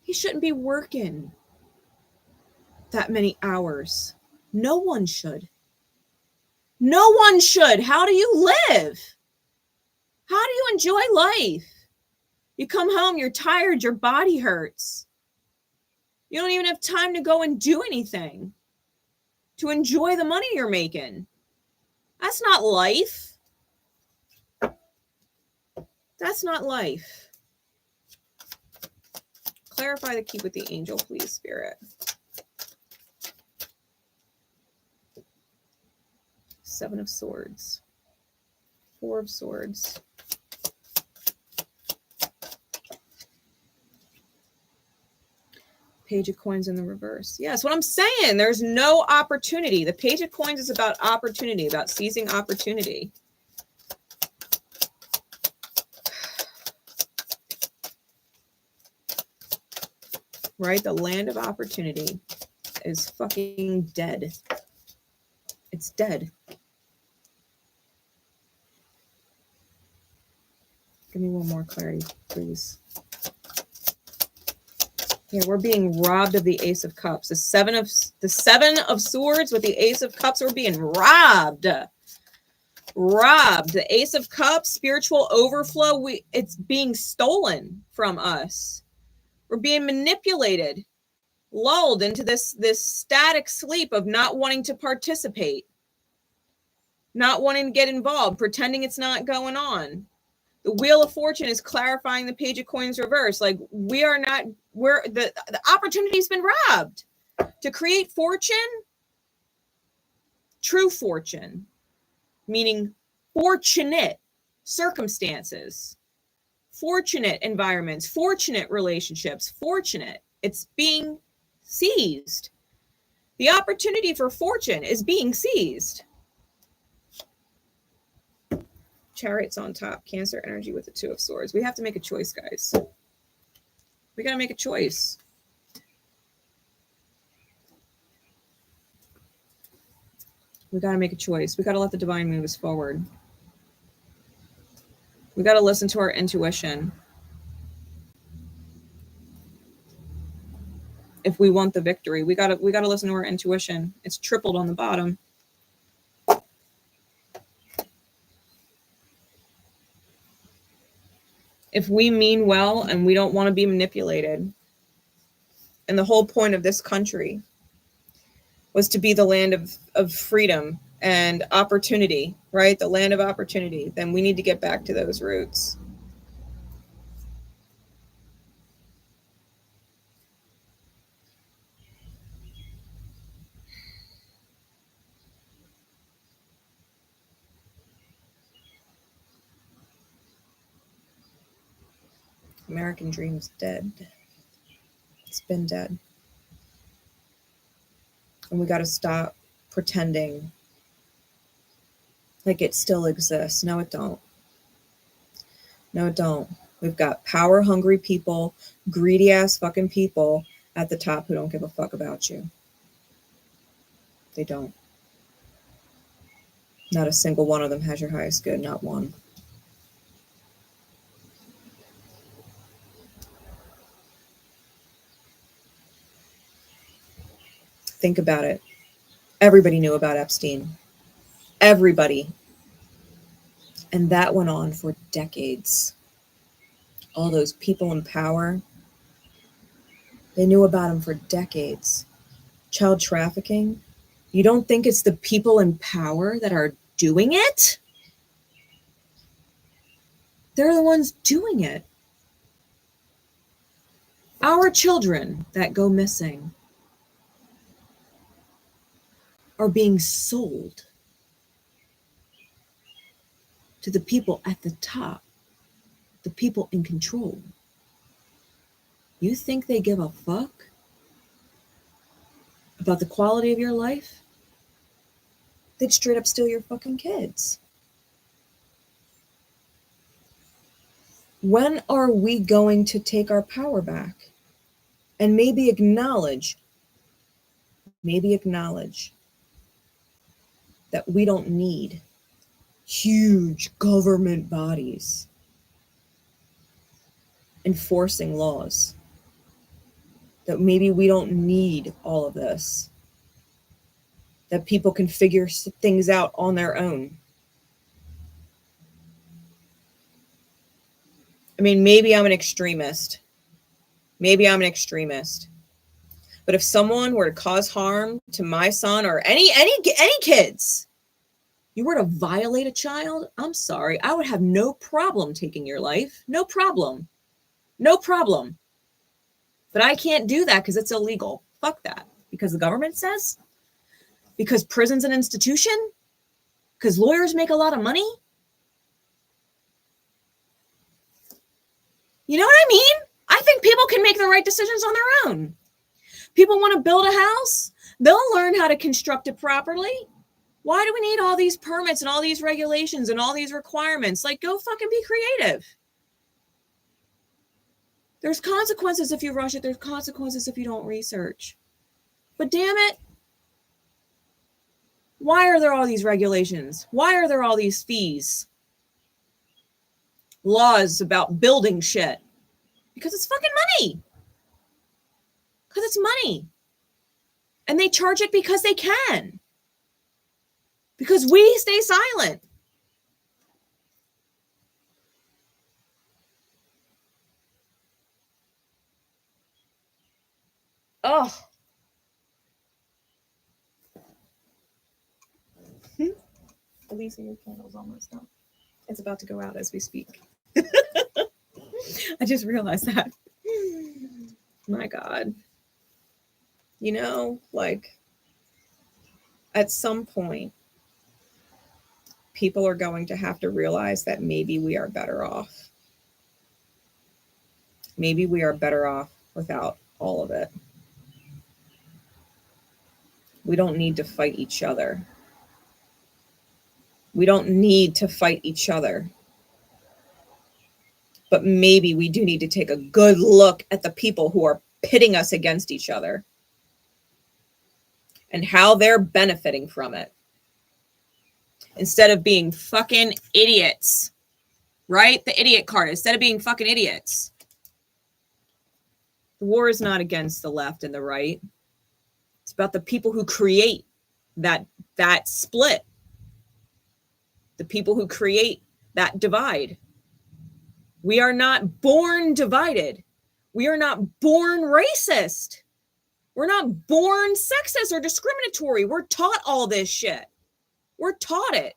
He shouldn't be working that many hours. No one should. No one should. How do you live? How do you enjoy life? You come home, you're tired, your body hurts. You don't even have time to go and do anything to enjoy the money you're making. That's not life. That's not life. Clarify the keep with the angel, please, Spirit. 7 of Swords. 4 of Swords. Page of Coins in the reverse. Yes, what I'm saying, there's no opportunity. The Page of Coins is about opportunity, about seizing opportunity. Right? The land of opportunity is fucking dead. It's dead. Give me one more clarity, please. Yeah, we're being robbed of the Ace of Cups. The Seven of Swords with the Ace of Cups, we're being robbed. Robbed. The Ace of Cups, spiritual overflow, it's being stolen from us. We're being manipulated, lulled into this static sleep of not wanting to participate, not wanting to get involved, pretending it's not going on. The Wheel of Fortune is clarifying the Page of Coins reverse. Like, the opportunity's been robbed to create fortune, true fortune, meaning fortunate circumstances, fortunate environments, fortunate relationships, fortunate. It's being seized. The opportunity for fortune is being seized. Chariot's on top. Cancer energy with the Two of Swords. We have to make a choice, guys. We got to make a choice. We got to make a choice. We got to let the divine move us forward. We got to listen to our intuition. If we want the victory, we got to listen to our intuition. It's tripled on the bottom. If we mean well and we don't want to be manipulated, and the whole point of this country was to be the land of freedom and opportunity, right? The land of opportunity, then we need to get back to those roots. American dream's dead. It's been dead. And we got to stop pretending like it still exists. No, it don't. No, it don't. We've got power-hungry people, greedy-ass fucking people at the top who don't give a fuck about you. They don't. Not a single one of them has your highest good. Not one. Think about it. Everybody knew about Epstein. Everybody. And that went on for decades. All those people in power, they knew about him for decades. Child trafficking, you don't think it's the people in power that are doing it? They're the ones doing it. Our children that go missing are being sold to the people at the top, the people in control. You think they give a fuck about the quality of your life? They'd straight up steal your fucking kids. When are we going to take our power back and maybe acknowledge that we don't need huge government bodies enforcing laws, that maybe we don't need all of this, that people can figure things out on their own? I mean, maybe I'm an extremist. But if someone were to cause harm to my son or any kids, you were to violate a child, I'm sorry, I would have no problem taking your life. No problem. But I can't do that because it's illegal. Fuck that. Because the government says? Because prison's an institution? Because lawyers make a lot of money? You know what I mean? I think people can make the right decisions on their own. People want to build a house. They'll learn how to construct it properly. Why do we need all these permits and all these regulations and all these requirements? Like, go fucking be creative. There's consequences if you rush it. There's consequences if you don't research. But damn it, why are there all these regulations? Why are there all these fees? Laws about building shit? Because it's fucking money. Because it's money. And they charge it because they can. Because we stay silent. Oh. Elisa, your candle's almost done. It's about to go out as we speak. I just realized that. My God. You know, like, at some point, people are going to have to realize that maybe we are better off. Maybe we are better off without all of it. We don't need to fight each other. We don't need to fight each other. But maybe we do need to take a good look at the people who are pitting us against each other and how they're benefiting from it. Instead of being fucking idiots, right? The idiot card, instead of being fucking idiots. The war is not against the left and the right. It's about the people who create that split. The people who create that divide. We are not born divided. We are not born racist. We're not born sexist or discriminatory. We're taught all this shit. We're taught it.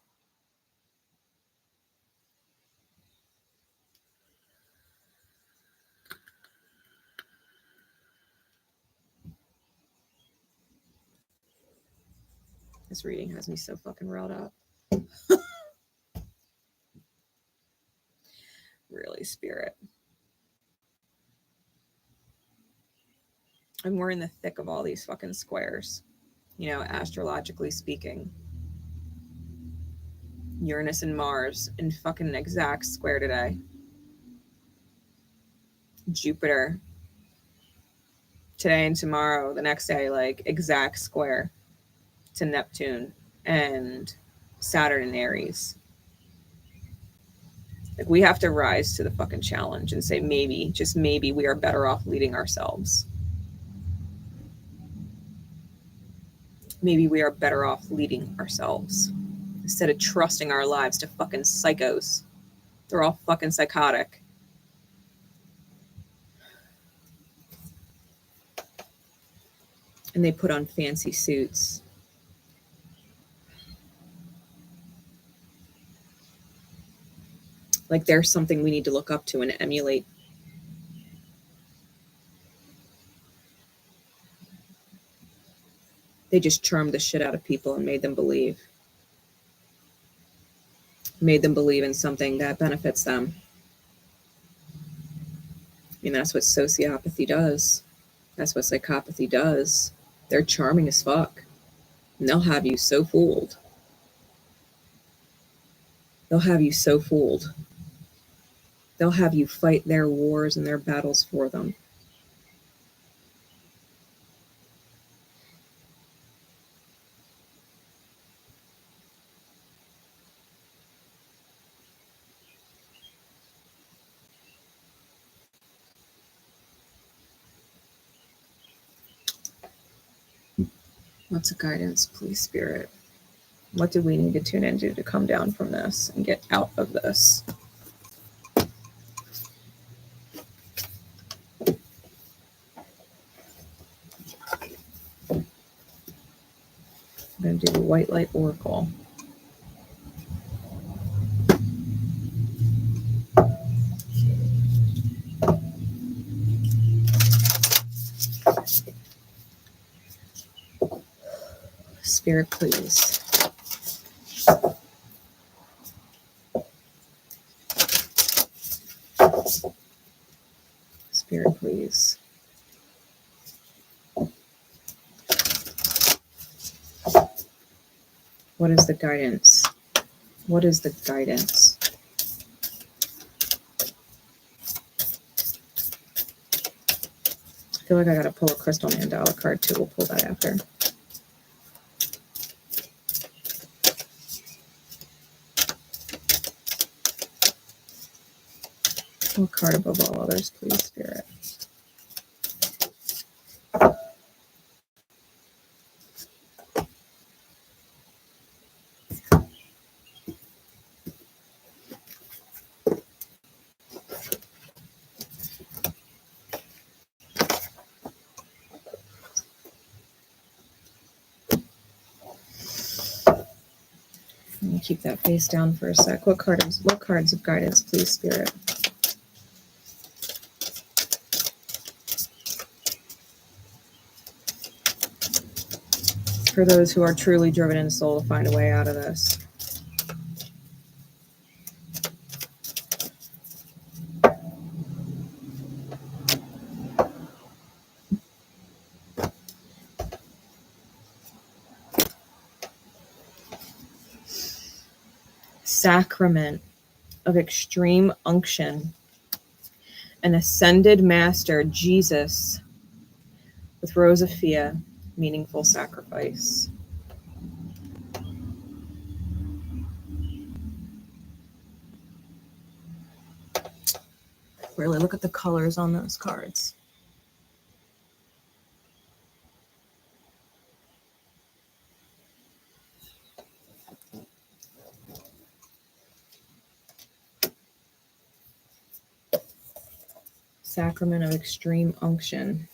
This reading has me so fucking riled up. Really, Spirit. And we're in the thick of all these fucking squares, you know, astrologically speaking. Uranus and Mars in fucking exact square today. Jupiter today and tomorrow, the next day, like exact square to Neptune and Saturn and Aries. Like, we have to rise to the fucking challenge and say, maybe, just maybe, we are better off leading ourselves. Maybe we are better off leading ourselves instead of trusting our lives to fucking psychos. They're all fucking psychotic. And they put on fancy suits. Like they're something we need to look up to and emulate. They just charmed the shit out of people and made them believe. Made them believe in something that benefits them. I mean, that's what sociopathy does. That's what psychopathy does. They're charming as fuck. And they'll have you so fooled. They'll have you so fooled. They'll have you fight their wars and their battles for them. What's a guidance, please, Spirit? What do we need to tune into to come down from this and get out of this? I'm going to do the White Light Oracle. Spirit, please. Spirit, please. What is the guidance? What is the guidance? I feel like I gotta pull a crystal mandala card too. We'll pull that after. What card above all others, please, Spirit? Let me keep that face down for a sec. What cards of guidance, please, Spirit? For those who are truly driven in soul to find a way out of this. Sacrament of extreme unction. An ascended master, Jesus, with Rose of Fia, meaningful sacrifice. Really look at the colors on those cards. Sacrament of extreme unction.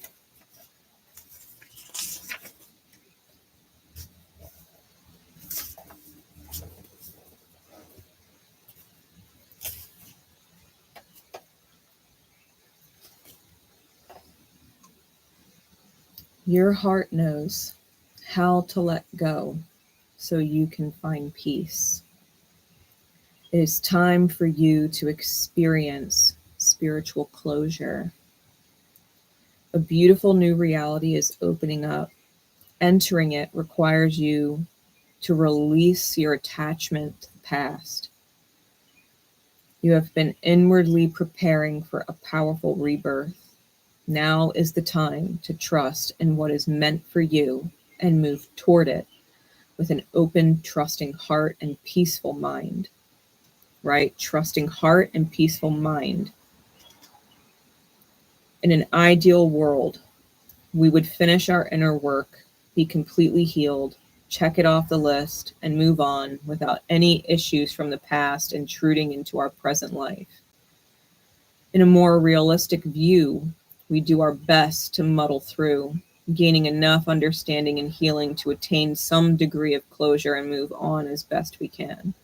Your heart knows how to let go so you can find peace. It is time for you to experience spiritual closure. A beautiful new reality is opening up. Entering it requires you to release your attachment to the past. You have been inwardly preparing for a powerful rebirth. Now is the time to trust in what is meant for you and move toward it with an open, trusting heart and peaceful mind. Right? Trusting heart and peaceful mind. In an ideal world, we would finish our inner work, be completely healed, check it off the list, and move on without any issues from the past intruding into our present life. In a more realistic view, we do our best to muddle through, gaining enough understanding and healing to attain some degree of closure and move on as best we can.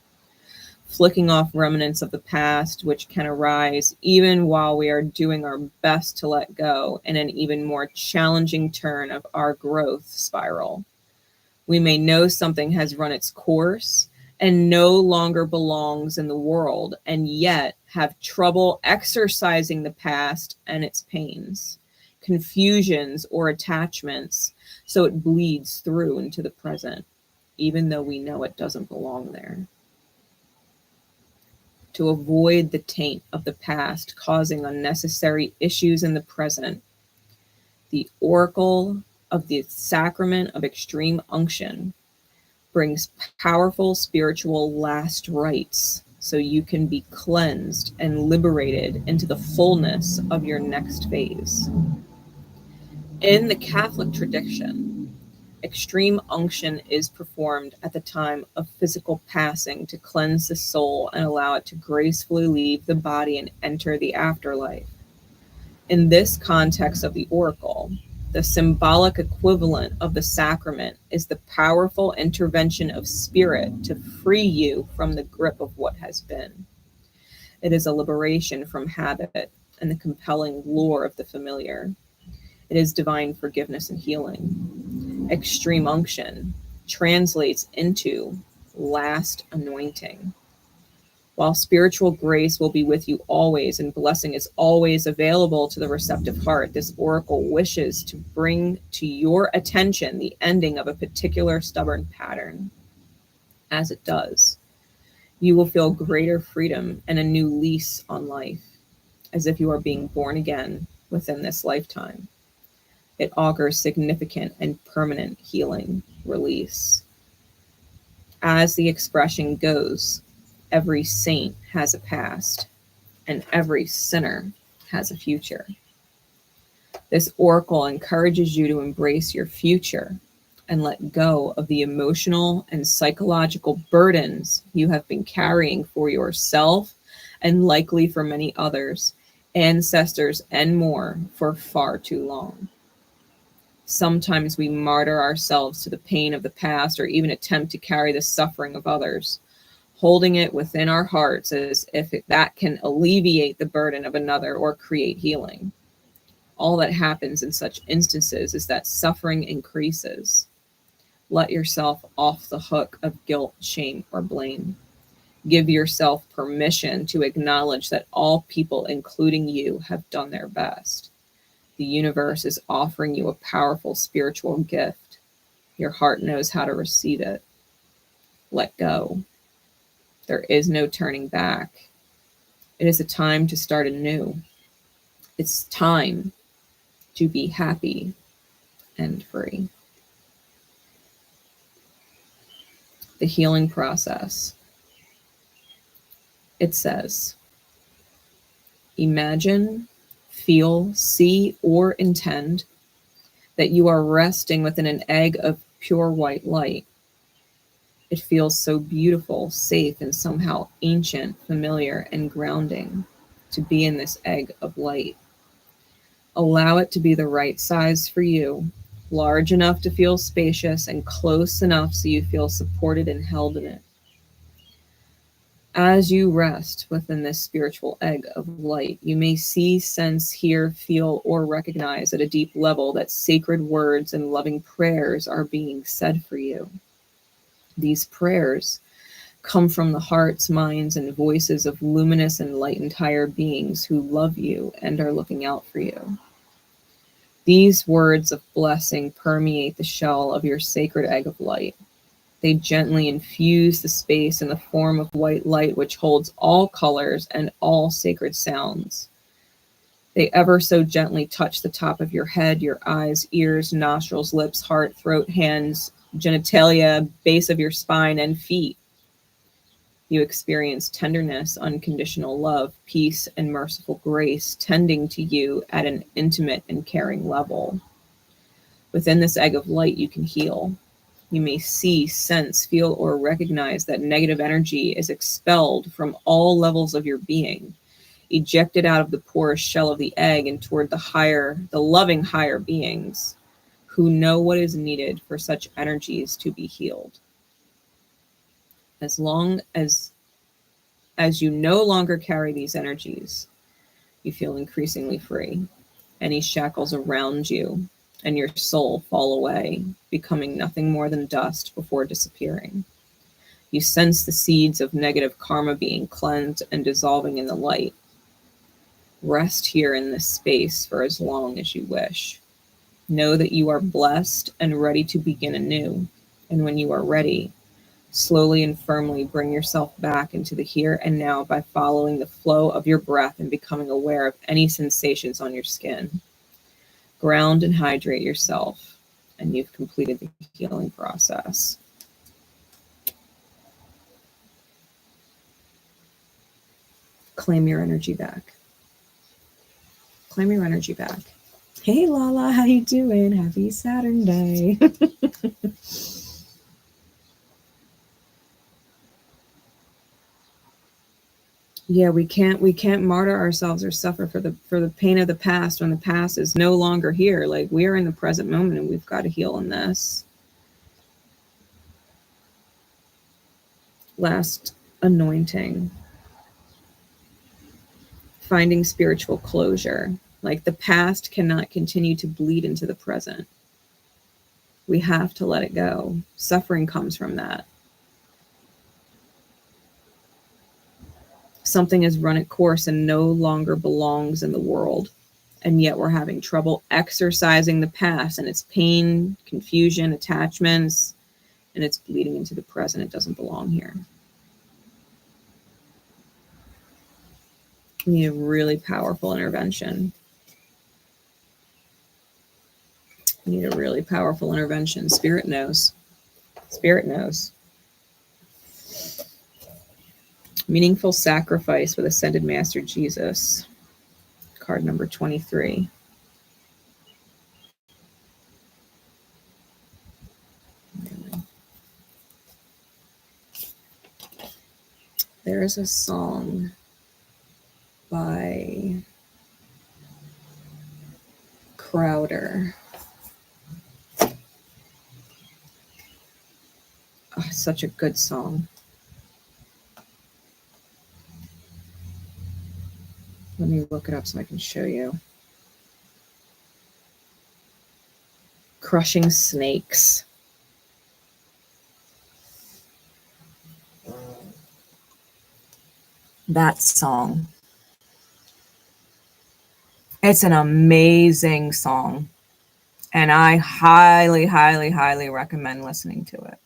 Flicking off remnants of the past, which can arise even while we are doing our best to let go in an even more challenging turn of our growth spiral. We may know something has run its course and no longer belongs in the world, and yet have trouble exercising the past and its pains, confusions, or attachments, so it bleeds through into the present, even though we know it doesn't belong there. To avoid the taint of the past causing unnecessary issues in the present, the oracle of the sacrament of extreme unction brings powerful spiritual last rites so you can be cleansed and liberated into the fullness of your next phase. In the Catholic tradition, extreme unction is performed at the time of physical passing to cleanse the soul and allow it to gracefully leave the body and enter the afterlife. In this context of the oracle, the symbolic equivalent of the sacrament is the powerful intervention of spirit to free you from the grip of what has been. It is a liberation from habit and the compelling lure of the familiar. It is divine forgiveness and healing. Extreme unction translates into last anointing. While spiritual grace will be with you always and blessing is always available to the receptive heart, this oracle wishes to bring to your attention the ending of a particular stubborn pattern. As it does, you will feel greater freedom and a new lease on life, as if you are being born again within this lifetime. It augurs significant and permanent healing, release. As the expression goes, every saint has a past, and every sinner has a future. This oracle encourages you to embrace your future and let go of the emotional and psychological burdens you have been carrying for yourself and likely for many others, ancestors, and more for far too long. Sometimes we martyr ourselves to the pain of the past or even attempt to carry the suffering of others, holding it within our hearts as if that can alleviate the burden of another or create healing. All that happens in such instances is that suffering increases. Let yourself off the hook of guilt, shame, or blame. Give yourself permission to acknowledge that all people, including you, have done their best. The universe is offering you a powerful spiritual gift. Your heart knows how to receive it. Let go. There is no turning back. It is a time to start anew. It's time to be happy and free. The healing process. It says, imagine, feel, see, or intend that you are resting within an egg of pure white light. It feels so beautiful, safe, and somehow ancient, familiar, and grounding to be in this egg of light. Allow it to be the right size for you, large enough to feel spacious and close enough so you feel supported and held in it. As you rest within this spiritual egg of light, you may see, sense, hear, feel, or recognize at a deep level that sacred words and loving prayers are being said for you. These prayers come from the hearts, minds, and voices of luminous, enlightened higher beings who love you and are looking out for you. These words of blessing permeate the shell of your sacred egg of light. They gently infuse the space in the form of white light, which holds all colors and all sacred sounds. They ever so gently touch the top of your head, your eyes, ears, nostrils, lips, heart, throat, hands, genitalia, base of your spine, and feet. You experience tenderness, unconditional love, peace, and merciful grace tending to you at an intimate and caring level. Within this egg of light, you can heal. You may see, sense, feel, or recognize that negative energy is expelled from all levels of your being, ejected out of the porous shell of the egg and toward the loving higher beings who know what is needed for such energies to be healed. As long as you no longer carry these energies, you feel increasingly free. Any shackles around you and your soul fall away, becoming nothing more than dust before disappearing. You sense the seeds of negative karma being cleansed and dissolving in the light. Rest here in this space for as long as you wish. Know that you are blessed and ready to begin anew. And when you are ready, slowly and firmly bring yourself back into the here and now by following the flow of your breath and becoming aware of any sensations on your skin. Ground and hydrate yourself, and you've completed the healing process. Claim your energy back. Claim your energy back. Hey Lala, how you doing? Happy Saturn Day. Yeah, we can't martyr ourselves or suffer for the pain of the past when the past is no longer here. Like, we are in the present moment and we've got to heal in this. Last anointing. Finding spiritual closure. Like, the past cannot continue to bleed into the present. We have to let it go. Suffering comes from that. Something has run its course and no longer belongs in the world. And yet we're having trouble exercising the past and its pain, confusion, attachments, and it's bleeding into the present. It doesn't belong here. We need a really powerful intervention. We need a really powerful intervention. Spirit knows. Spirit knows. Meaningful sacrifice with Ascended Master Jesus. Card number 23. There is a song by Crowder. Oh, such a good song. Let me look it up so I can show you. Crushing Snakes. That song. It's an amazing song. And I highly, highly, highly recommend listening to it.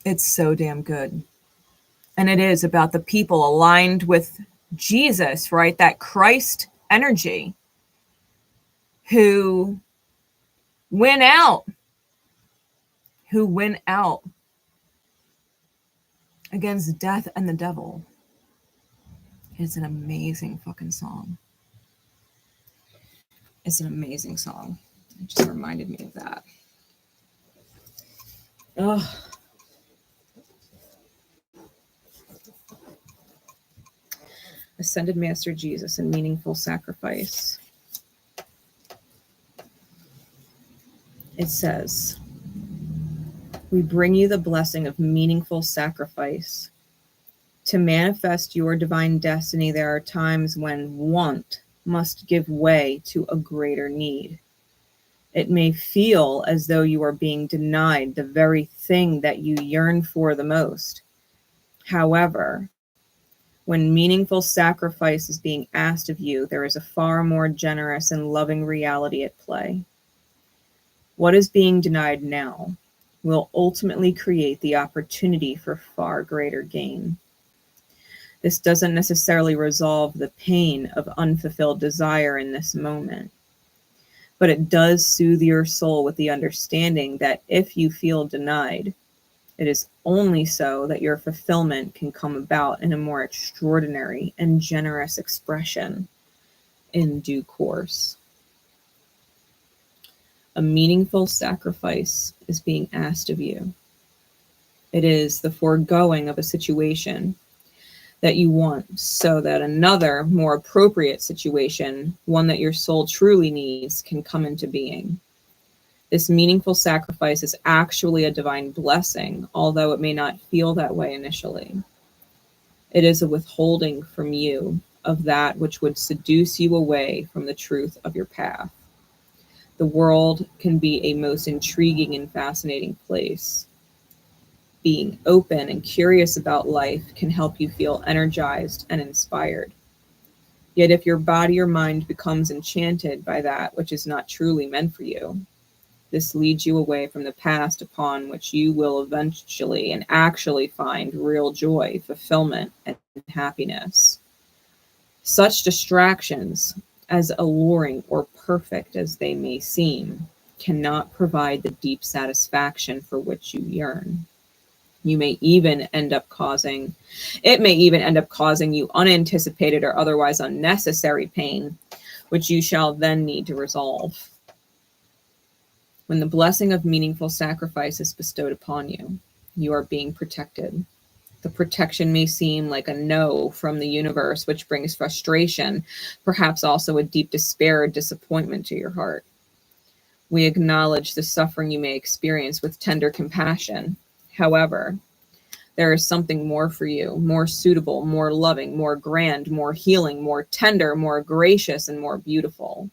It's so damn good. And it is about the people aligned with Jesus, right? That Christ energy who went out against death and the devil. It's an amazing fucking song. It's an amazing song. It just reminded me of that. Oh. Ascended Master Jesus and meaningful sacrifice. It says, we bring you the blessing of meaningful sacrifice. To manifest your divine destiny, there are times when want must give way to a greater need. It may feel as though you are being denied the very thing that you yearn for the most. However, when meaningful sacrifice is being asked of you, there is a far more generous and loving reality at play. What is being denied now will ultimately create the opportunity for far greater gain. This doesn't necessarily resolve the pain of unfulfilled desire in this moment, but it does soothe your soul with the understanding that if you feel denied, it is only so that your fulfillment can come about in a more extraordinary and generous expression in due course. A meaningful sacrifice is being asked of you. It is the foregoing of a situation that you want so that another, more appropriate situation, one that your soul truly needs, can come into being. This meaningful sacrifice is actually a divine blessing, although it may not feel that way initially. It is a withholding from you of that which would seduce you away from the truth of your path. The world can be a most intriguing and fascinating place. Being open and curious about life can help you feel energized and inspired. Yet if your body or mind becomes enchanted by that which is not truly meant for you, this leads you away from the past upon which you will eventually and actually find real joy, fulfillment, and happiness. Such distractions, as alluring or perfect as they may seem, cannot provide the deep satisfaction for which you yearn. It may even end up causing you unanticipated or otherwise unnecessary pain, which you shall then need to resolve. When the blessing of meaningful sacrifice is bestowed upon you, you are being protected. The protection may seem like a no from the universe, which brings frustration, perhaps also a deep despair or disappointment to your heart. We acknowledge the suffering you may experience with tender compassion. However, there is something more for you, more suitable, more loving, more grand, more healing, more tender, more gracious, and more beautiful.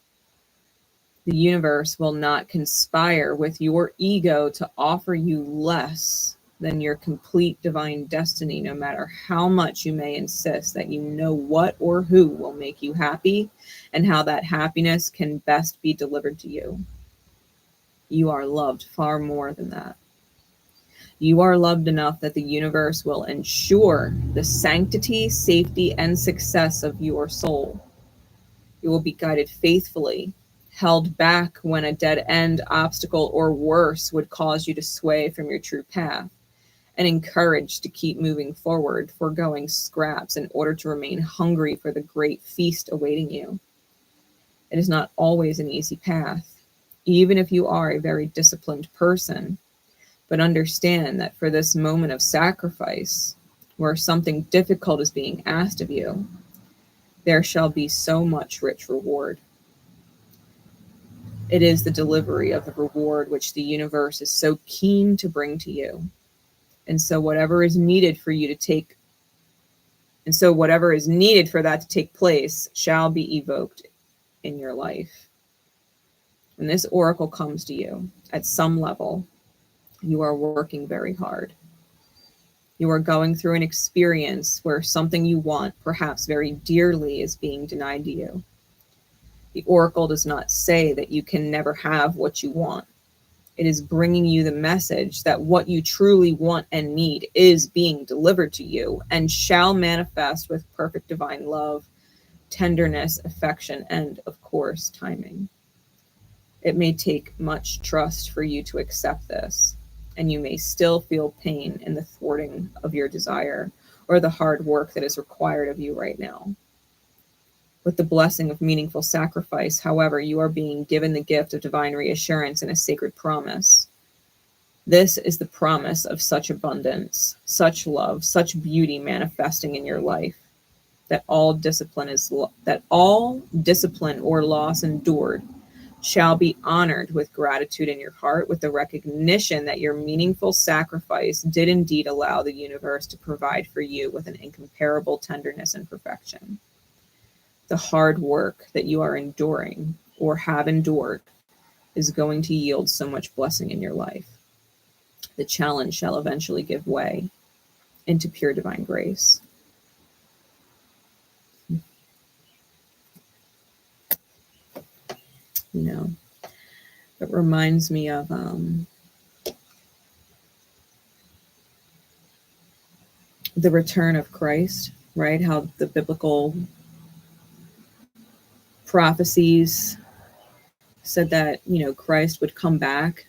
The universe will not conspire with your ego to offer you less than your complete divine destiny, no matter how much you may insist that you know what or who will make you happy and how that happiness can best be delivered to you. You are loved far more than that. You are loved enough that the universe will ensure the sanctity, safety, and success of your soul. You will be guided faithfully, held back when a dead end, obstacle, or worse would cause you to sway from your true path, and encouraged to keep moving forward, foregoing scraps in order to remain hungry for the great feast awaiting you. It is not always an easy path, even if you are a very disciplined person, but understand that for this moment of sacrifice, where something difficult is being asked of you, there shall be so much rich reward. It is the delivery of the reward which the universe is so keen to bring to you. And so whatever is needed for that to take place shall be evoked in your life. When this oracle comes to you, at some level, you are working very hard. You are going through an experience where something you want, perhaps very dearly, is being denied to you. The oracle does not say that you can never have what you want. It is bringing you the message that what you truly want and need is being delivered to you and shall manifest with perfect divine love, tenderness, affection, and, of course, timing. It may take much trust for you to accept this, and you may still feel pain in the thwarting of your desire or the hard work that is required of you right now. With the blessing of meaningful sacrifice, however, you are being given the gift of divine reassurance and a sacred promise. This is the promise of such abundance, such love, such beauty manifesting in your life, that all discipline or loss endured shall be honored with gratitude in your heart, with the recognition that your meaningful sacrifice did indeed allow the universe to provide for you with an incomparable tenderness and perfection. The hard work that you are enduring or have endured is going to yield so much blessing in your life. The challenge shall eventually give way into pure divine grace. It reminds me of the return of Christ, right? How the biblical prophecies said that, Christ would come back.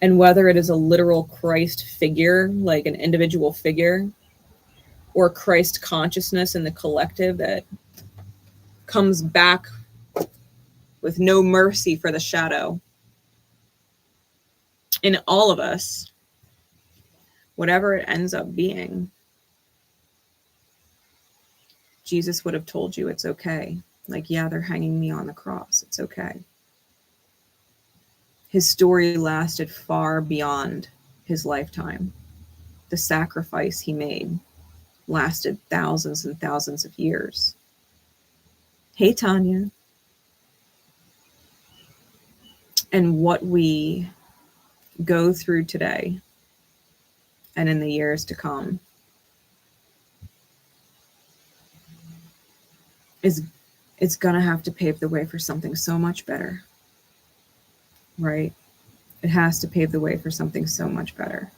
And whether it is a literal Christ figure, like an individual figure, or Christ consciousness in the collective that comes back with no mercy for the shadow in all of us, whatever it ends up being, Jesus would have told you it's okay. Like, yeah, they're hanging me on the cross. It's okay. His story lasted far beyond his lifetime. The sacrifice he made lasted thousands and thousands of years. Hey, Tanya. And what we go through today and in the years to come it's going to have to pave the way for something so much better, right? It has to pave the way for something so much better.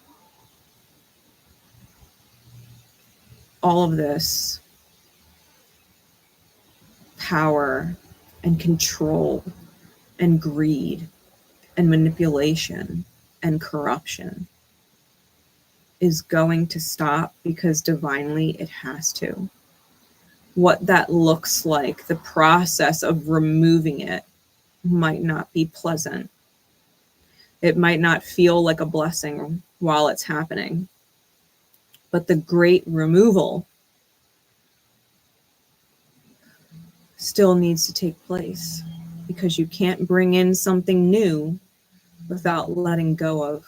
All of this power and control and greed and manipulation and corruption is going to stop, because divinely it has to. What that looks like, the process of removing it, might not be pleasant. It might not feel like a blessing while it's happening. But the great removal still needs to take place, because you can't bring in something new without letting go of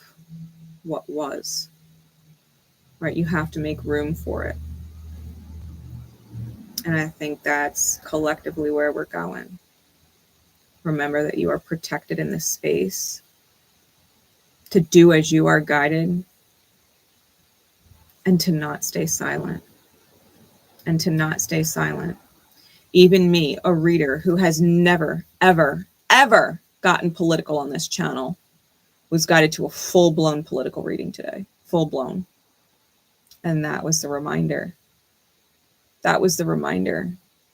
what was, right? You have to make room for it. And I think that's collectively where we're going. Remember that you are protected in this space to do as you are guided, and to not stay silent. And to not stay silent. Even me, a reader who has never, ever, ever gotten political on this channel, was guided to a full-blown political reading today. Full-blown. And that was the reminder. That was the reminder.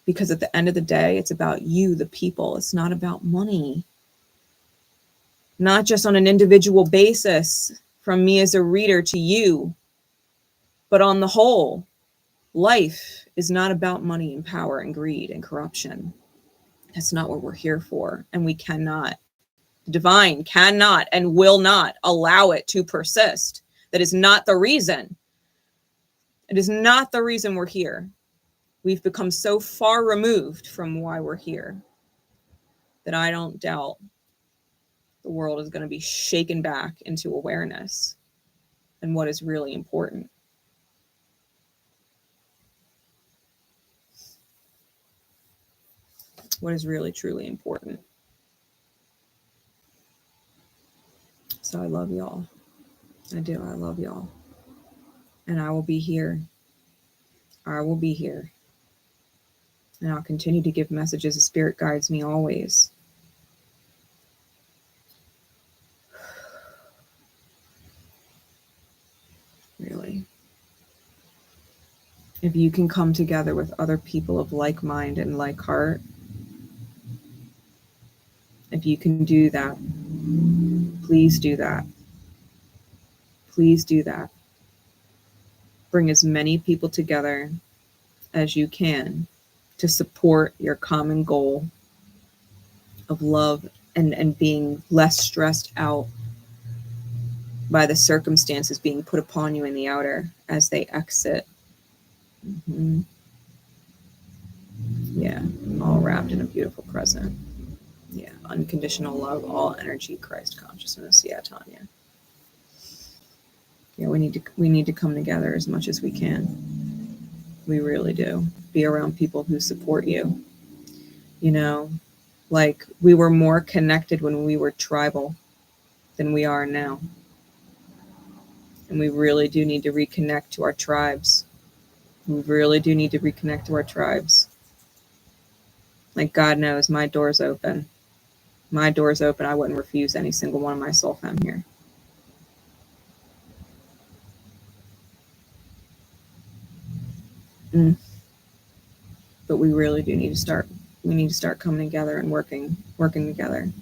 Because at the end of the day, it's about you, the people. It's not about money. Not just on an individual basis, from me as a reader to you, but on the whole. Life is not about money and power and greed and corruption. That's not what we're here for. And we cannot, divine cannot and will not allow it to persist. That is not the reason. It is not the reason we're here. We've become so far removed from why we're here that I don't doubt the world is going to be shaken back into awareness and what is really important. What is really, truly important. So I love y'all. I do. I love y'all. And I will be here. I will be here. And I'll continue to give messages as Spirit guides me always. Really. If you can come together with other people of like mind and like heart, if you can do that, please do that. Please do that. Bring as many people together as you can to support your common goal of love and being less stressed out by the circumstances being put upon you in the outer as they exit. Yeah, all wrapped in a beautiful present. Yeah, unconditional love, all energy, Christ consciousness. Yeah, Tanya. Yeah, we need to come together as much as we can. We really do. Be around people who support you. You know, like we were more connected when we were tribal than we are now. And we really do need to reconnect to our tribes. We really do need to reconnect to our tribes. Like God knows my door's open. My door's open. I wouldn't refuse any single one of my soul fam here. But we really do need to start. We need to start coming together and working together.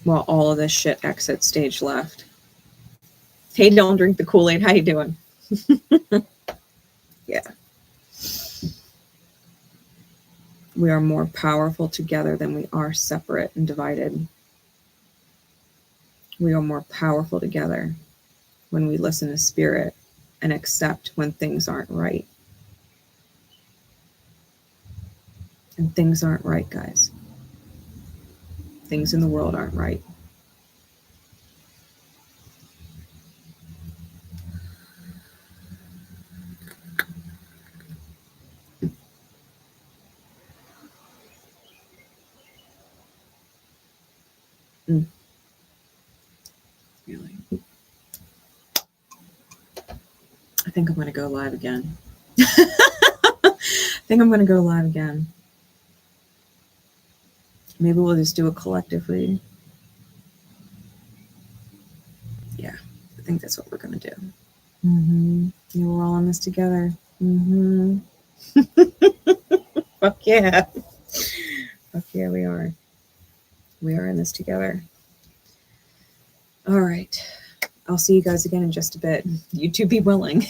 While all of this shit exits stage left. Hey, don't drink the Kool-Aid. How you doing? Yeah. We are more powerful together than we are separate and divided. We are more powerful together when we listen to Spirit and accept when things aren't right. And things aren't right, guys. Things in the world aren't right. Really. I think I'm going to go live again. Maybe we'll just do a collective read. Yeah, I think that's what we're going to do. Yeah, we're all in this together. Fuck yeah. Fuck yeah, we are. We are in this together. All right. I'll see you guys again in just a bit. You two be willing.